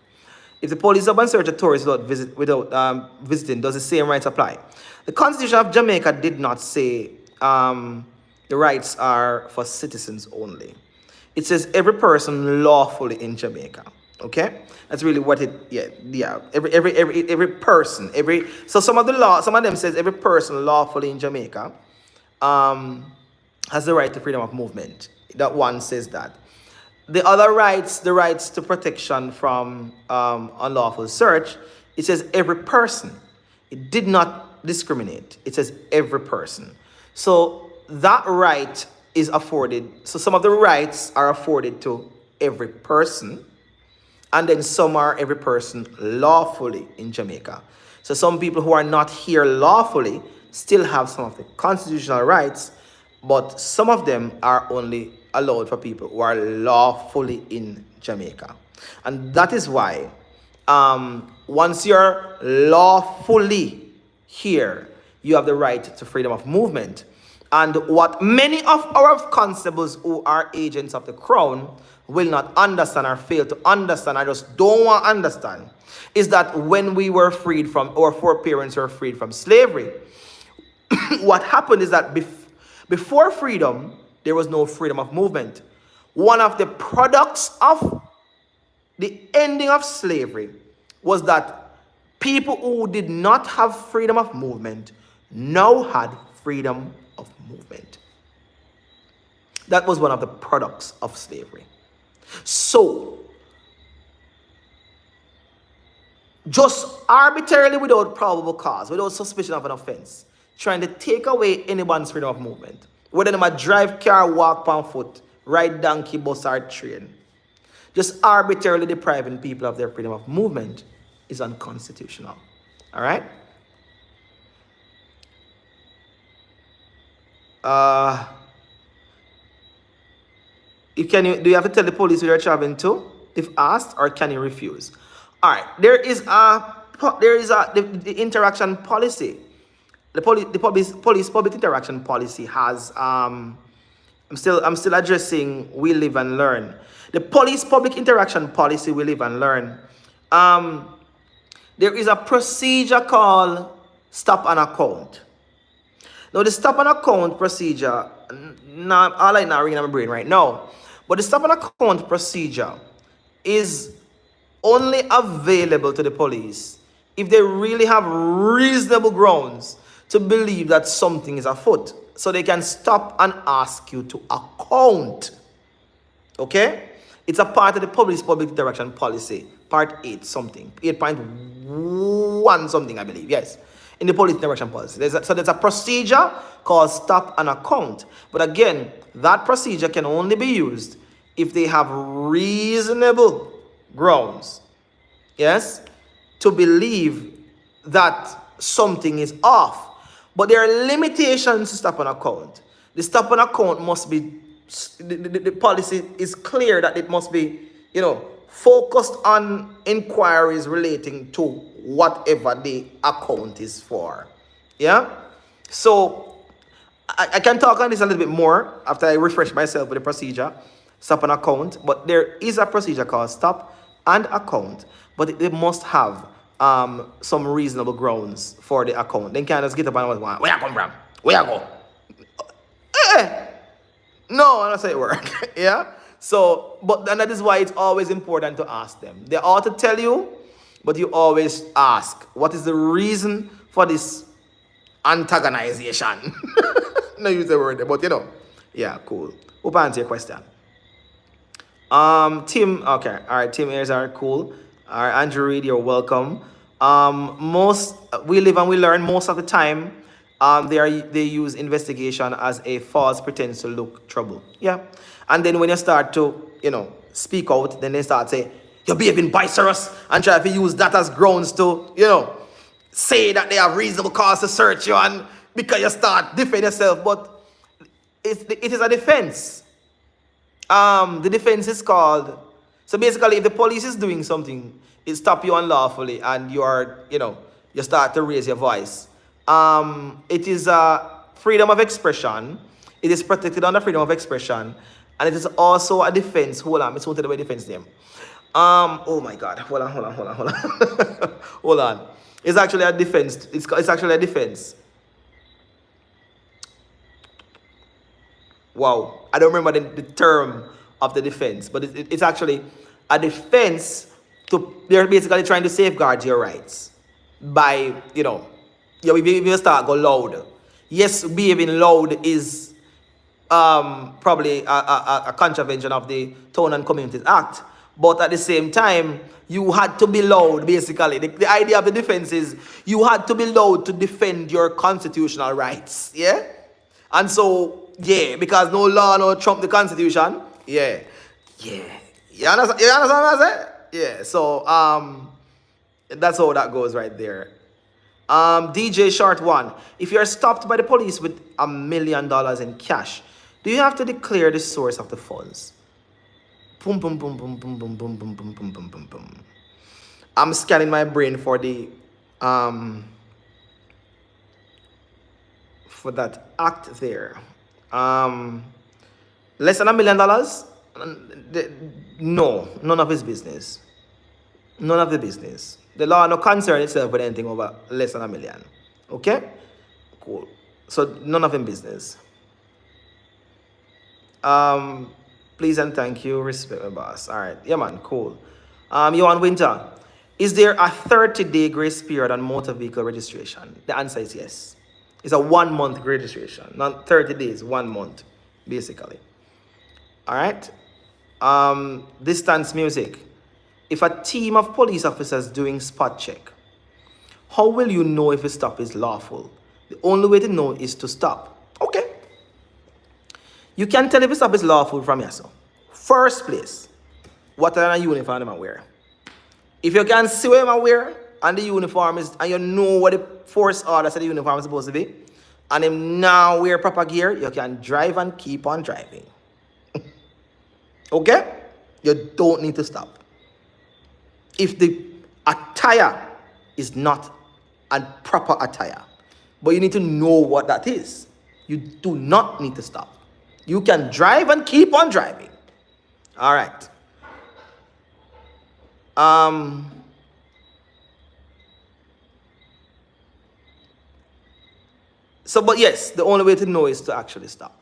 If the police stop and search a tourist without visiting, does the same rights apply? The Constitution of Jamaica did not say the rights are for citizens only. It says every person lawfully in Jamaica. Okay, that's really what it. Yeah. Every person. So some of them says every person lawfully in Jamaica has the right to freedom of movement. That one says that. The other rights, the rights to protection from unlawful search, it says every person. It did not discriminate. It says every person. So that right is afforded. So some of the rights are afforded to every person, and then some are every person lawfully in Jamaica. So some people who are not here lawfully still have some of the constitutional rights, but some of them are only allowed for people who are lawfully in Jamaica. And that is why once you're lawfully here, you have the right to freedom of movement. And what many of our constables who are agents of the crown will not understand or fail to understand, I just don't want to understand, is that when we were freed from, our foreparents were freed from slavery, what happened is that before freedom, there was no freedom of movement. One of the products of the ending of slavery was that people who did not have freedom of movement now had freedom of movement. That was one of the products of slavery. So, just arbitrarily without probable cause, without suspicion of an offense, trying to take away anyone's freedom of movement, whether they might drive car, walk on foot, ride donkey, bus, or train, just arbitrarily depriving people of their freedom of movement is unconstitutional. All right? Do you have to tell the police where you're traveling to, if asked, or can you refuse? All right. There is the interaction policy. The police public interaction policy has I'm still addressing We Live and Learn. The police public interaction policy We Live and Learn. There is a procedure called stop an account. Now the stop an account procedure, all I now ringing in my brain right now. But the stop an account procedure is only available to the police if they really have reasonable grounds to believe that something is afoot, so they can stop and ask you to account. Okay? It's a part of the public interaction policy, part 8 something, 8.1 something, I believe, yes, in the police interaction policy. There's a procedure called stop an account. But again, that procedure can only be used if they have reasonable grounds, yes, to believe that something is off. But there are limitations to stop an account. The stop an account must be, the policy is clear that it must be, focused on inquiries relating to whatever the account is for. Yeah? So, I can talk on this a little bit more after I refresh myself with the procedure, stop an account. But there is a procedure called stop and account. But they must have some reasonable grounds for the account. Then can't just get up and want, where I come from? Where I go? No, I don't say it work. Yeah? So, and that is why it's always important to ask them. They ought to tell you, but you always ask, what is the reason for this antagonization? No use the word, but yeah, cool. Hope I answer your question. Tim, okay, all right, Tim Ayers are cool. All right, Andrew Reed, you're welcome. We live and we learn most of the time. They use investigation as a false pretense to look trouble. Yeah. And then when you start to, speak out, then they start saying, you're behaving boisterous, and try to use that as grounds to, say that they have reasonable cause to search you, and because you start defending yourself. But it is a defense. The defense is called, so basically if the police is doing something, it stop you unlawfully and you are, you start to raise your voice. It is a freedom of expression. It is protected under freedom of expression. And it is also a defense. Hold on, I'm going to tell you the defense name. Oh my God. Hold on. Hold on. It's actually a defense. It's actually a defense. Wow. I don't remember the term of the defense, but it's actually a defense to, they're basically trying to safeguard your rights by, yeah, if you start go loud. Yes, behaving loud is probably a contravention of the Town and Communities Act. But at the same time, you had to be loud, basically. The idea of the defense is you had to be loud to defend your constitutional rights. Yeah? And so, yeah, because no law no trump the Constitution. Yeah. Yeah. You understand what I said? Yeah. So, that's how that goes right there. DJ Short One. If you are stopped by the police with $1 million in cash, do you have to declare the source of the funds? Boom, boom, boom, boom, boom, boom, boom, boom, boom, boom, boom, boom, boom. I'm scanning my brain for the for that act there. Less than $1 million? No, none of his business. None of the business. The law no concern itself with anything over less than $1 million. Okay? Cool. So none of him business. Please and thank you. Respect my boss. Alright. Yeah man, cool. Johan Winter. Is there a 30-day grace period on motor vehicle registration? The answer is yes. It's a 1 month registration. Not 30 days, 1 month, basically. Alright. Distance music. If a team of police officers doing spot check, how will you know if a stop is lawful? The only way to know is to stop. Okay. You can tell if a stop is lawful from here. So, first place, what are the uniform I wear? If you can see what I wear and the uniform is, and you know what the force order said the uniform is supposed to be, and him now wear proper gear, you can drive and keep on driving. Okay? You don't need to stop. If the attire is not a proper attire, but you need to know what that is, you do not need to stop. You can drive and keep on driving. All right. So, but yes, the only way to know is to actually stop.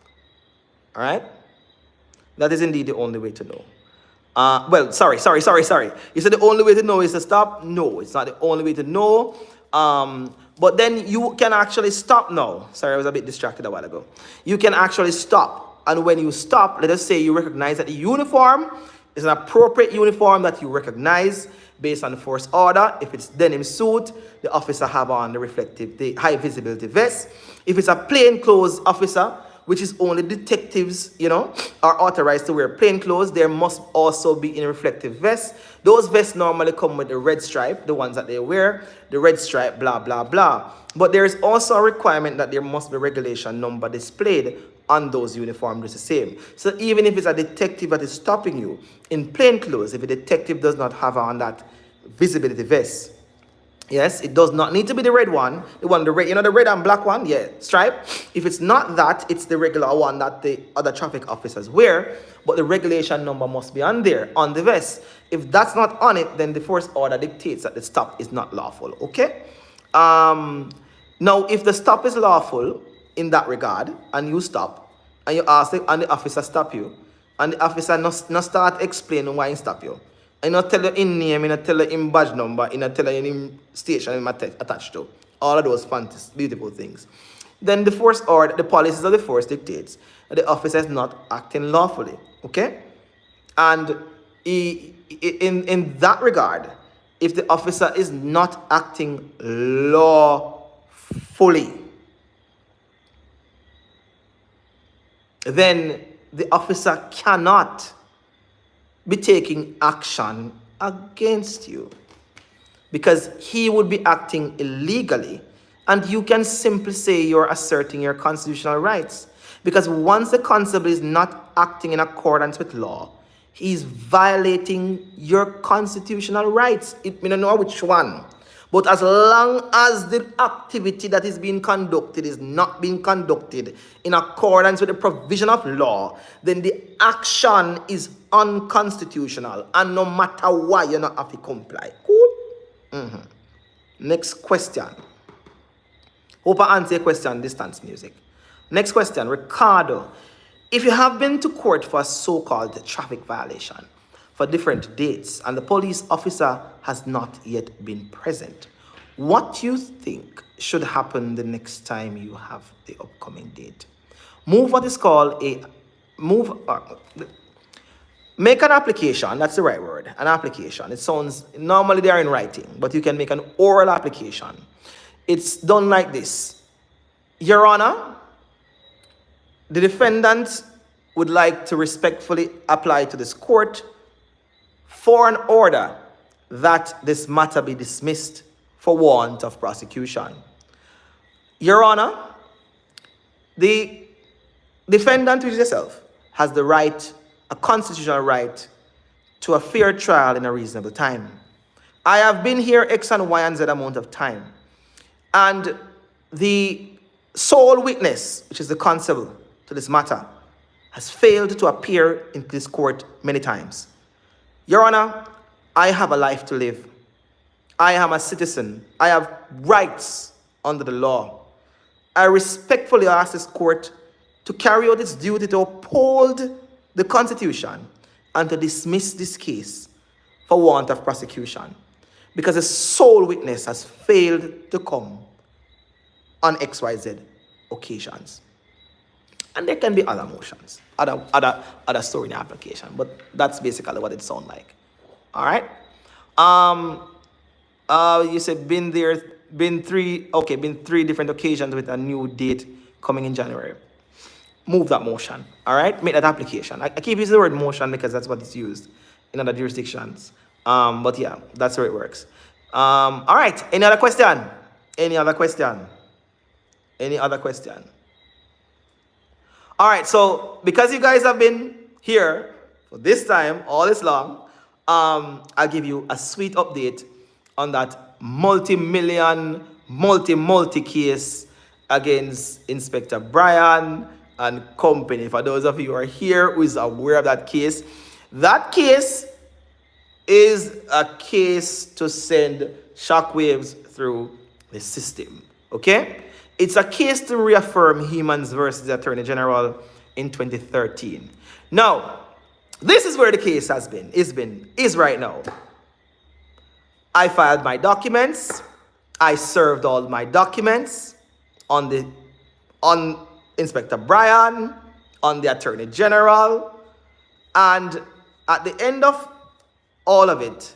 All right? That is indeed the only way to know. Well, sorry. You said the only way to know is to stop? No, it's not the only way to know. But then you can actually stop now. Sorry, I was a bit distracted a while ago. You can actually stop. And when you stop, let us say you recognize that the uniform is an appropriate uniform that you recognize based on the force order. If it's denim suit, the officer have on the high visibility vest. If it's a plain clothes officer, which is only detectives, are authorized to wear plain clothes, there must also be in reflective vests. Those vests normally come with the red stripe, the ones that they wear, the red stripe, blah, blah, blah. But there is also a requirement that there must be regulation number displayed on those uniforms just the same. So even if it's a detective that is stopping you in plain clothes, if a detective does not have on that visibility vest, yes, it does not need to be the red one. The red, the red and black one, yeah, stripe. If it's not that, it's the regular one that the other traffic officers wear, but the regulation number must be on there, on the vest. If that's not on it, then the force order dictates that the stop is not lawful, okay? Now, if the stop is lawful in that regard, and you stop, and you ask and the officer stop you, and the officer not start explaining why he stop you, I not tell you in name, I not tell you in badge number, I not tell you in station I'm attached to. All of those fantastic, beautiful things. Then the force order, the policies of the force dictates that the officer is not acting lawfully. Okay? And in that regard, if the officer is not acting lawfully, then the officer cannot be taking action against you because he would be acting illegally, and you can simply say you're asserting your constitutional rights, because once the constable is not acting in accordance with law, he's violating your constitutional rights. We don't know which one, But as long as the activity that is being conducted is not being conducted in accordance with the provision of law, then the action is unconstitutional. And no matter what, you not have to comply. Cool? Next question. Hope I answer your question, distance music. Next question, Ricardo. If you have been to court for a so-called traffic violation for different dates and the police officer has not yet been present, what do you think should happen the next time you have the upcoming date? Move what is called a move. Make an application. That's the right word. An application. It sounds normally they are in writing, but you can make an oral application. It's done like this. Your Honor, the defendant would like to respectfully apply to this court for an order that this matter be dismissed for want of prosecution. Your Honor, the defendant, which is yourself, has the right, a constitutional right, to a fair trial in a reasonable time. I have been here X and Y and Z amount of time, and the sole witness, which is the constable to this matter, has failed to appear in this court many times. Your Honor, I have a life to live. I am a citizen. I have rights under the law. I respectfully ask this court to carry out its duty to uphold the Constitution and to dismiss this case for want of prosecution, because the sole witness has failed to come on XYZ occasions. And there can be other motions, other story in the application, but that's basically what it sounds like. All right. You said been three different occasions with a new date coming in January. Move that motion. All right. Make that application. I keep using the word motion because that's what it's used in other jurisdictions. But yeah, that's how it works. All right. Any other question? Any other question? Any other question? All right, so because you guys have been here for this time, all this long, I'll give you a sweet update on that multi-million, multi case against Inspector Brian and company. For those of you who are here who is aware of that case is a case to send shockwaves through the system, okay? It's a case to reaffirm Hemans versus the Attorney General in 2013. Now, this is where the case is right now. I filed my documents. I served all my documents on Inspector Brian, on the Attorney General, and at the end of all of it,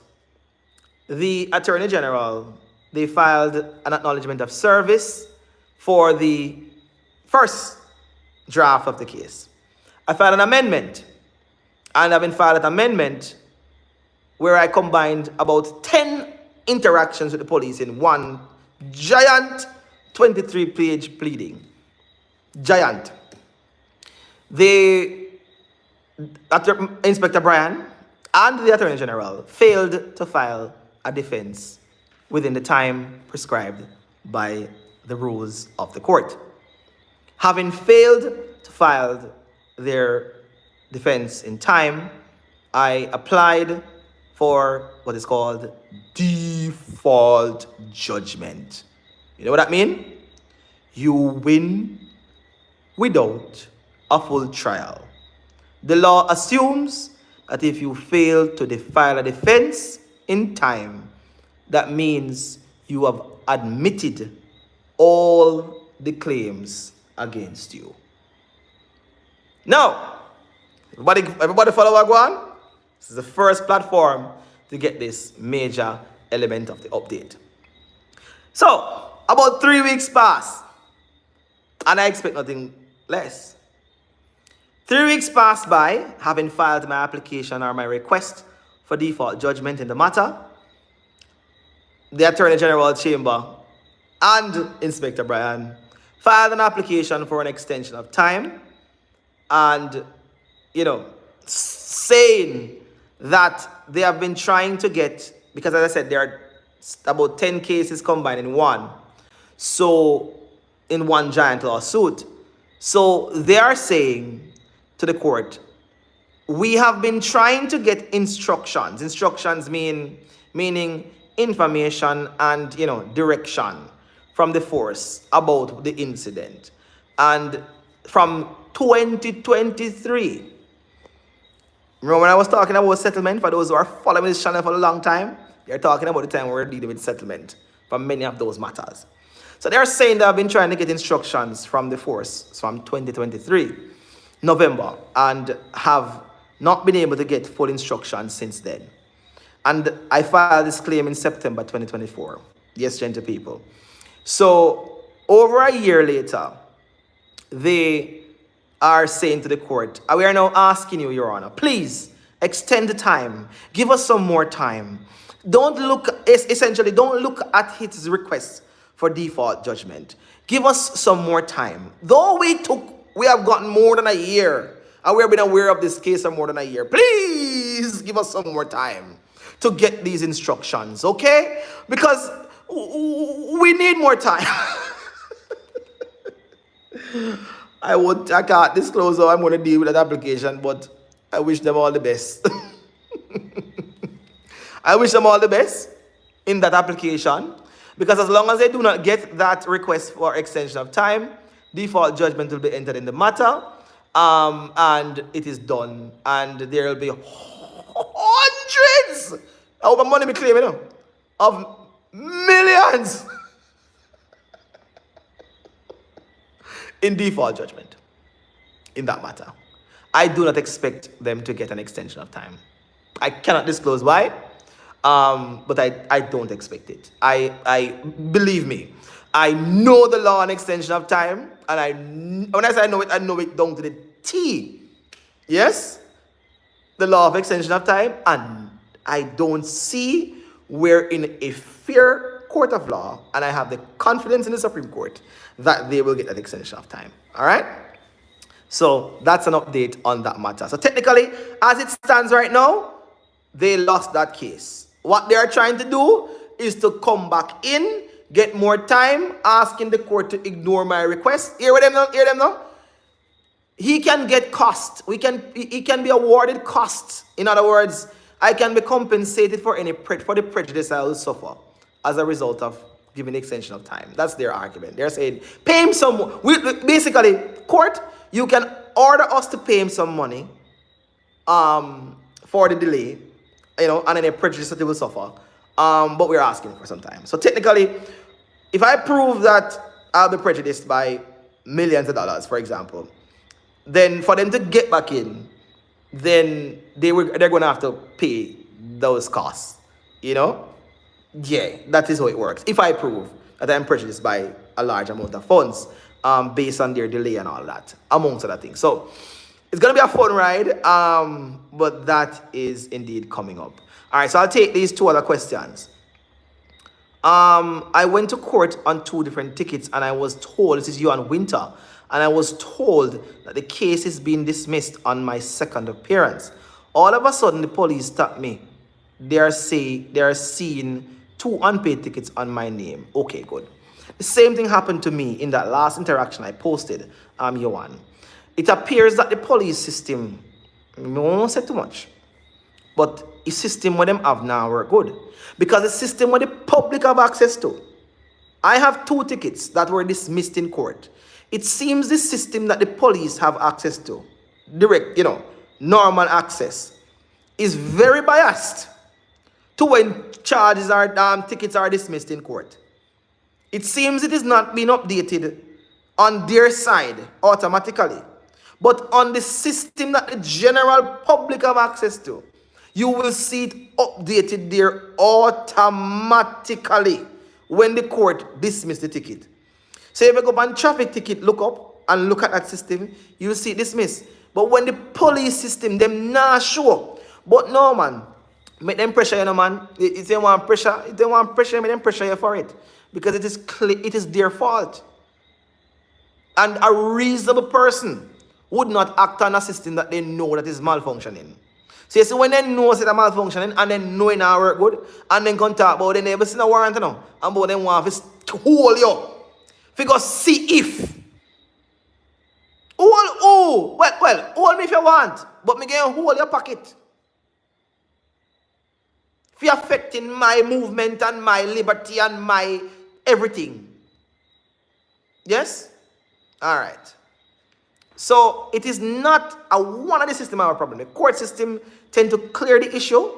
the Attorney General, they filed an acknowledgement of service for the first draft of the case. I filed an amendment, and I've been filed an amendment where I combined about 10 interactions with the police in one giant 23-page pleading. Giant. Inspector Brian and the Attorney General failed to file a defense within the time prescribed by the rules of the court. Having failed to file their defense in time, I applied for what is called default judgment. You know what that means? You win without a full trial. The law assumes that if you fail to file a defense in time, that means you have admitted all the claims against you. Now, everybody follow what I go on? This is the first platform to get this major element of the update. So, about 3 weeks pass, and I expect nothing less. 3 weeks pass by, having filed my application or my request for default judgment in the matter. The Attorney General Chamber and Inspector Brian filed an application for an extension of time, and, saying that they have been trying to get, because as I said, there are about 10 cases combined in one. So, in one giant lawsuit. So, they are saying to the court, we have been trying to get instructions. Instructions meaning information and direction from the force about the incident. And from 2023, remember when I was talking about settlement, for those who are following this channel for a long time, they're talking about the time we're dealing with settlement for many of those matters. So they're saying that I've been trying to get instructions from the force from 2023, November, and have not been able to get full instructions since then. And I filed this claim in September 2024. Yes, gentle people. So over a year later, they are saying to the court, we are now asking you, Your Honor, please extend the time. Give us some more time. Don't look at his request for default judgment. Give us some more time. Though we have gotten more than a year, and we have been aware of this case for more than a year. Please give us some more time to get these instructions, okay? Because we need more time. I can't disclose how I'm going to deal with that application, but I wish them all the best. I wish them all the best in that application, because as long as they do not get that request for extension of time, default judgment will be entered in the matter, and it is done, and there will be hundreds, I hope money be claiming, of millions in default judgment in that matter. I do not expect them to get an extension of time. I cannot disclose why, but I don't expect it. I believe me, I know the law on extension of time, and when I say I know it down to the T. Yes, the law of extension of time, and I don't see we're in a fair court of law, and I have the confidence in the Supreme Court that they will get that extension of time. All right? So that's an update on that matter. So technically, as it stands right now, they lost that case. What they are trying to do is to come back in, get more time, asking the court to ignore my request. Hear them now? He can get cost. He can be awarded costs. In other words, I can be compensated for the prejudice I will suffer as a result of giving the extension of time. That's their argument. They're saying, pay him some. Basically, court, you can order us to pay him some money for the delay, and any prejudice that they will suffer. But we're asking for some time. So technically, if I prove that I'll be prejudiced by millions of dollars, for example, then for them to get back in, then they're going to have to pay those costs, Yeah, that is how it works. If I prove that I'm prejudiced by a large amount of funds, based on their delay and all that, amongst other things. So it's going to be a fun ride, but that is indeed coming up. All right, so I'll take these two other questions. I went to court on 2 different tickets, and I was told, this is you and Winter, and I was told that the case is being dismissed on my second appearance. All of a sudden, the police stopped me. They are seeing 2 unpaid tickets on my name. Okay, good. The same thing happened to me in that last interaction I posted, Yohan. It appears that the police system, I won't say too much, but the system where them have now work good. Because the system where the public have access to. I have 2 tickets that were dismissed in court. It seems the system that the police have access to, direct, normal access, is very biased to when tickets are dismissed in court. It seems it is not being updated on their side automatically, but on the system that the general public have access to, you will see it updated there automatically when the court dismisses the ticket. So if you go on traffic ticket, look up and look at that system, you will see it dismissed. But when the police system, them not sure. But no, man, make them pressure you, man. If they want pressure, make them pressure you for it. Because it is their fault. And a reasonable person would not act on a system that they know that is malfunctioning. So you see, when they know it's a malfunction and then know it not work good, and then come talk about they never seen a warrant now, and about them want to hold you. Because see if. Hold me if you want, but me get hold your pocket. If you're affecting my movement and my liberty and my everything. Yes? Alright. So it is not a one of the system our problem. The court system tend to clear the issue.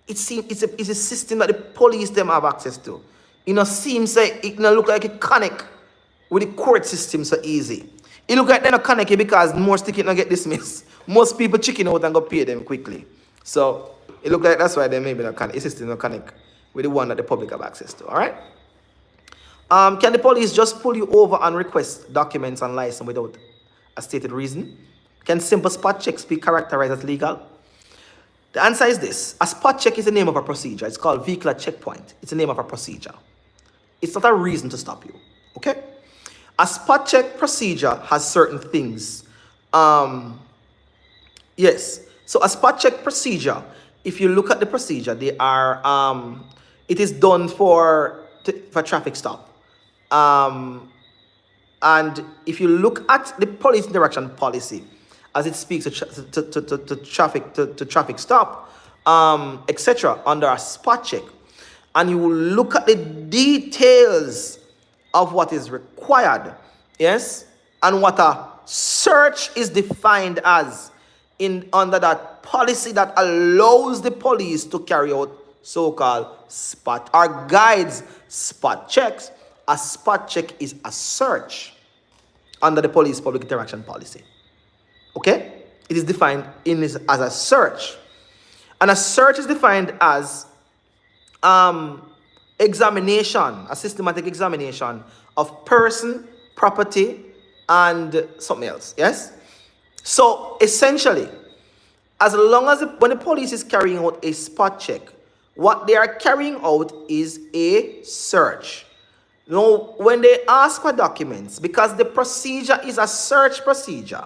It's a system that the police them have access to. Seems like it look like it connect with the court system so easy. It look like they're not connected because most tickets not get dismissed. Most people chicken out and go pay them quickly. So it look like that's why they maybe not connect. The system not connect with the one that the public have access to. All right. Can the police just pull you over and request documents and license without a stated reason? Can simple spot checks be characterized as legal? The answer is this. A spot check is the name of a procedure. It's called vehicular checkpoint. It's the name of a procedure. It's not a reason to stop you. Okay? A spot check procedure has certain things. Yes. So a spot check procedure, if you look at the procedure, they are it is done for traffic stop. And if you look at the police interaction policy as it speaks to traffic stop, etc., under a spot check, and you will look at the details of what is required, yes, and what a search is defined as under that policy that allows the police to carry out so-called spot or guides spot checks. A spot check is a search under the police public interaction policy. Okay? It is defined as a search. And a search is defined as examination, a systematic examination of person, property, and something else. Yes? So, essentially, as long as when the police is carrying out a spot check, what they are carrying out is a search. Now, when they ask for documents, because the procedure is a search procedure,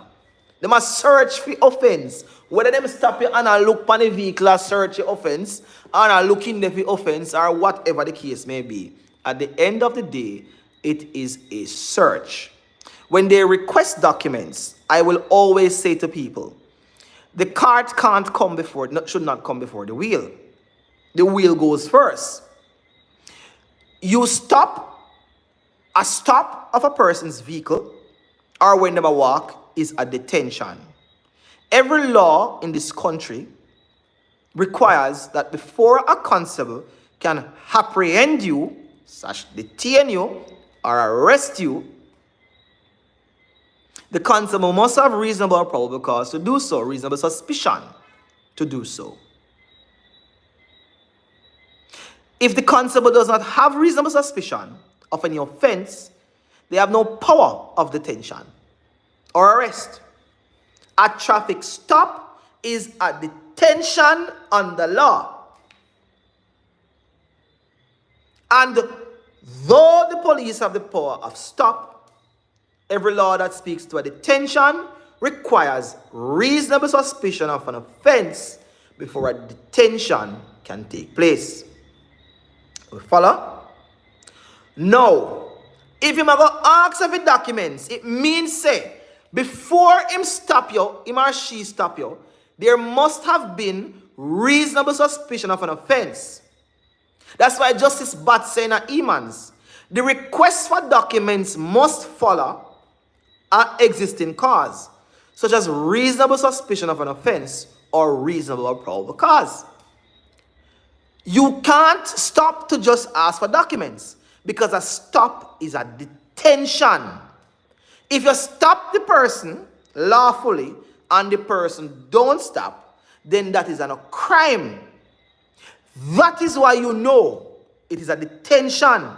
they must search for offense. Whether them stop you and look on the vehicle or search your offense, or look in the offense, or whatever the case may be, at the end of the day, it is a search. When they request documents, I will always say to people, the cart can't come before, should not come before the wheel. The wheel goes first. You stop. A stop of a person's vehicle or when they walk is a detention. Every law in this country requires that before a constable can apprehend you, detain you, or arrest you, the constable must have reasonable or probable cause to do so, reasonable suspicion to do so. If the constable does not have reasonable suspicion of any offense, they have no power of detention or arrest. A traffic stop is a detention under law. And though the police have the power of stop, every law that speaks to a detention requires reasonable suspicion of an offense before a detention can take place. We follow? No. If him go ask for documents, it means say, before him stop you, him or she stop you, there must have been reasonable suspicion of an offense. That's why Justice Bat saying at Emans, the request for documents must follow an existing cause, such as reasonable suspicion of an offense or reasonable or probable cause. You can't stop to just ask for documents, because a stop is a detention. If you stop the person lawfully and the person don't stop, then that is a crime. That is why you know it is a detention.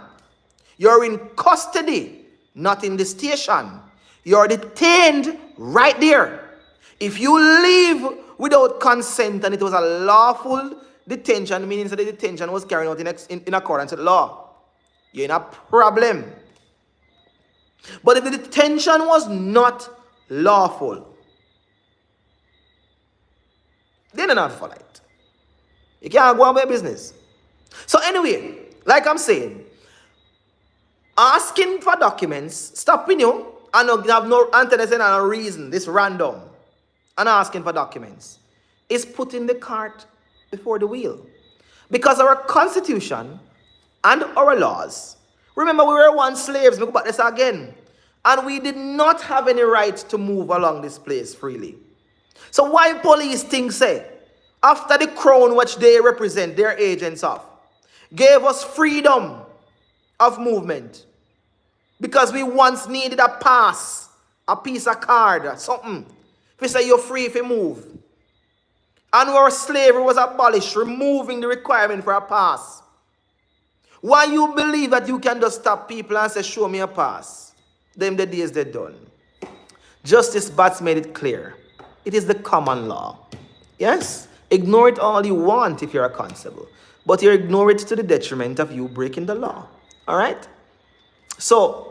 You're in custody, not in the station. You're detained right there. If you leave without consent and it was a lawful detention, meaning that the detention was carried out in accordance with law, you're in a problem. But if the detention was not lawful, They don't have to follow it. You can't go on with your business. So anyway, like I'm saying, asking for documents, stopping you, and have no antecedent and no reason, this random, and asking for documents, is putting the cart before the wheel. Because our constitution and our laws, remember we were once slaves, look about this again, and we did not have any right to move along this place freely. So why police think say, after the crown which they represent, their agents of, gave us freedom of movement, because we once needed a pass, a piece of card, something. If you say you're free if you move. And our slavery was abolished, removing the requirement for a pass. Why you believe that you can just stop people and say, show me a pass? Them the days they're done. Justice Batts made it clear. It is the common law. Yes? Ignore it all you want if you're a constable. But you ignore it to the detriment of you breaking the law. Alright? So,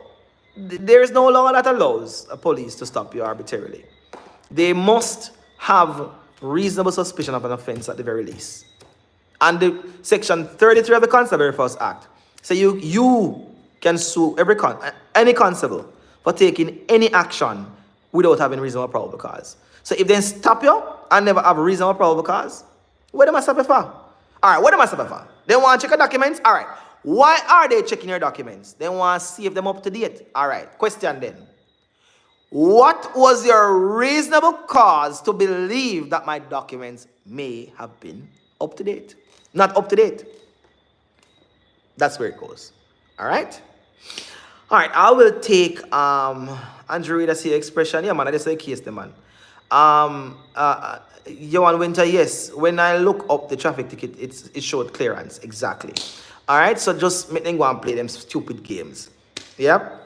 there is no law that allows a police to stop you arbitrarily. They must have reasonable suspicion of an offense at the very least. And the section 33 of the Constabulary Force Act say you can sue any constable for taking any action without having reasonable probable cause. So if they stop you and never have reasonable probable cause, what am I stopping for? Alright, what am I stopping for? They want to check your documents? Alright. Why are they checking your documents? They want to see if them up to date. Alright, question then. What was your reasonable cause to believe that my documents may have been up to date? Not up to date. That's where it goes. Alright? Alright, I will take Andrew Reed as your expression. Yeah, man, I just say case the man. Johan Winter, yes. When I look up the traffic ticket, it showed clearance. Exactly. Alright, so just make them go and play them stupid games. Yep.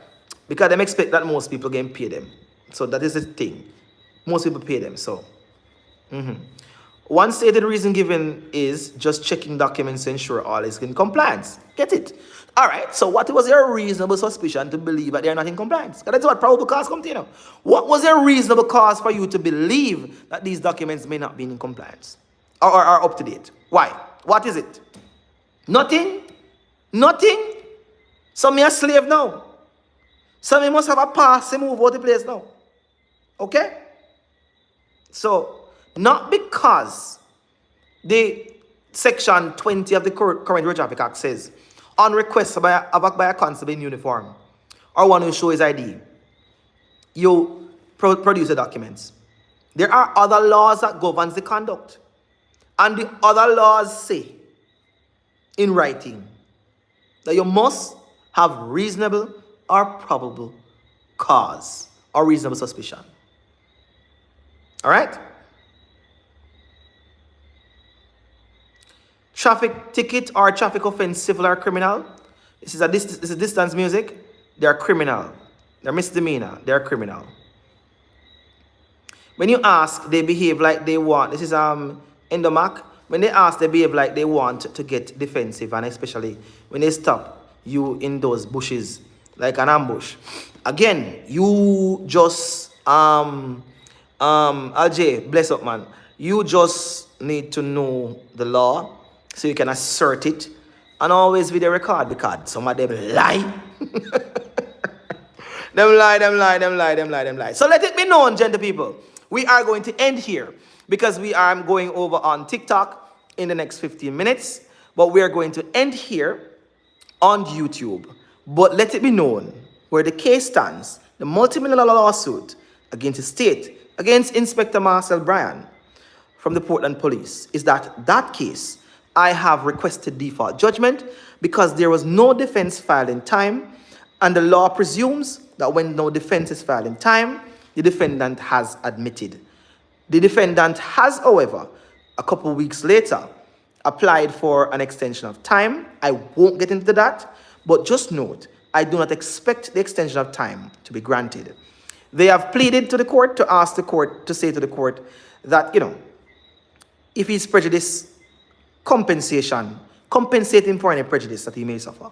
Because they expect that most people can pay them. So that is the thing. Most people pay them. So, one stated reason given is just checking documents to ensure all is in compliance. Get it? Alright, so what was your reasonable suspicion to believe that they are not in compliance? Because that's what probable cause comes to, you know. What was your reasonable cause for you to believe that these documents may not be in compliance? Or are up to date? Why? What is it? Nothing? Nothing? So me a slave now. So me must have a pass to move out the place now. Okay? So, not because the section 20 of the current Road Traffic Act says, on request by a constable in uniform, or one who show his ID, you produce the documents. There are other laws that governs the conduct. And the other laws say, in writing, that you must have reasonable or probable cause or reasonable suspicion. Alright? Traffic ticket or traffic offense, civil or criminal. This is distance music. They are criminal. They're misdemeanor. They are criminal. When you ask, they behave like they want. This is Endomac. When they ask, they behave like they want to get defensive, and especially when they stop you in those bushes like an ambush. Again, you just Alj, bless up, man. You just need to know the law so you can assert it, and always video record, because some of them lie. Them lie. So let it be known, gentle people, we are going to end here because we are going over on TikTok in the next 15 minutes, but we are going to end here on YouTube. But let it be known where the case stands, the multi-million lawsuit against the state, against Inspector Marcel Bryan from the Portland Police, is that case, I have requested default judgment because there was no defense filed in time, and the law presumes that when no defense is filed in time, the defendant has admitted. The defendant has, however, a couple weeks later, applied for an extension of time. I won't get into that, but just note, I do not expect the extension of time to be granted. They have pleaded to the court to ask the court to say to the court that, if he's prejudiced, compensate him for any prejudice that he may suffer.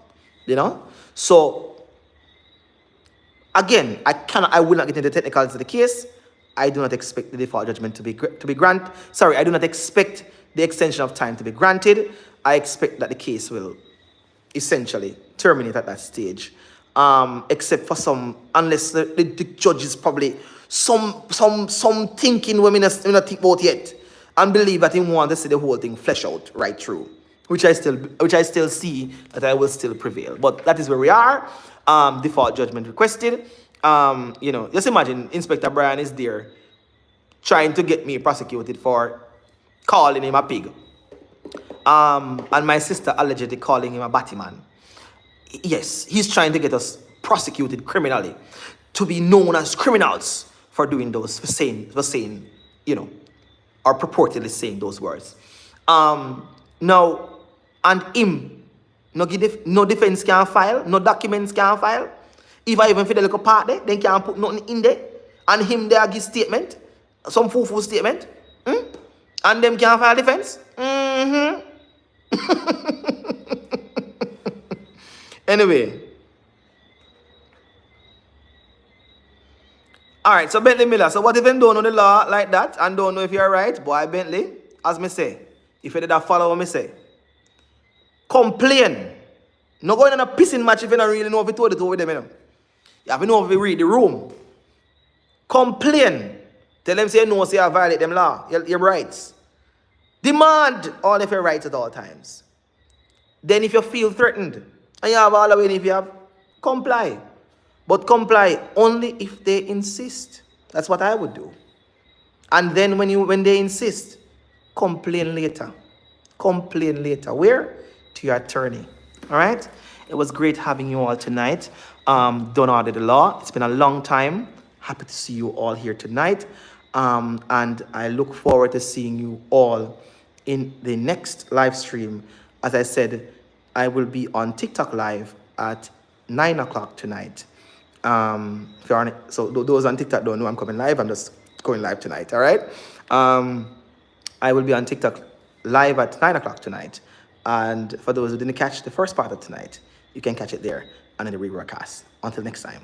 So, again, I will not get into the technicalities of the case. I do not expect the default judgment to be granted. Sorry, I do not expect the extension of time to be granted. I expect that the case will essentially terminate at that stage, except for some, unless the judge is probably some thinking women not think about yet, and believe that he want to see the whole thing flesh out right through, which I still see that I will still prevail. But that is where we are. Default judgment requested. Just imagine Inspector Brian is there trying to get me prosecuted for calling him a pig. And my sister allegedly calling him a Batman. Yes, he's trying to get us prosecuted criminally, to be known as criminals for doing those, for saying, or purportedly saying those words. Now, and him, no defense can file, no documents can file. If I even feel a little part there, then can't put nothing in there. And him there give statement, some full statement. And them can't file defense. Anyway. Alright, so Bentley Miller. So what if you don't know the law like that and don't know if you're right? Boy, Bentley, as me say, if you did that follow what me say, complain. No going on a pissing match if you don't really know if you told it over them. You have to know if you read the room. Complain. Tell them say no, say I violate them law, your rights. Demand all of your rights at all times. Then if you feel threatened, and you have all the way, if you have, comply. But comply only if they insist. That's what I would do. And then when they insist, complain later. Complain later. Where? To your attorney. All right? It was great having you all tonight. Don't order the law. It's been a long time. Happy to see you all here tonight. And I look forward to seeing you all in the next live stream. As I said, I will be on TikTok live at 9 o'clock tonight. So those on TikTok don't know I'm coming live. I'm just going live tonight. All right. I will be on TikTok live at 9 o'clock tonight. And for those who didn't catch the first part of tonight, you can catch it there and in the rebroadcast. Until next time.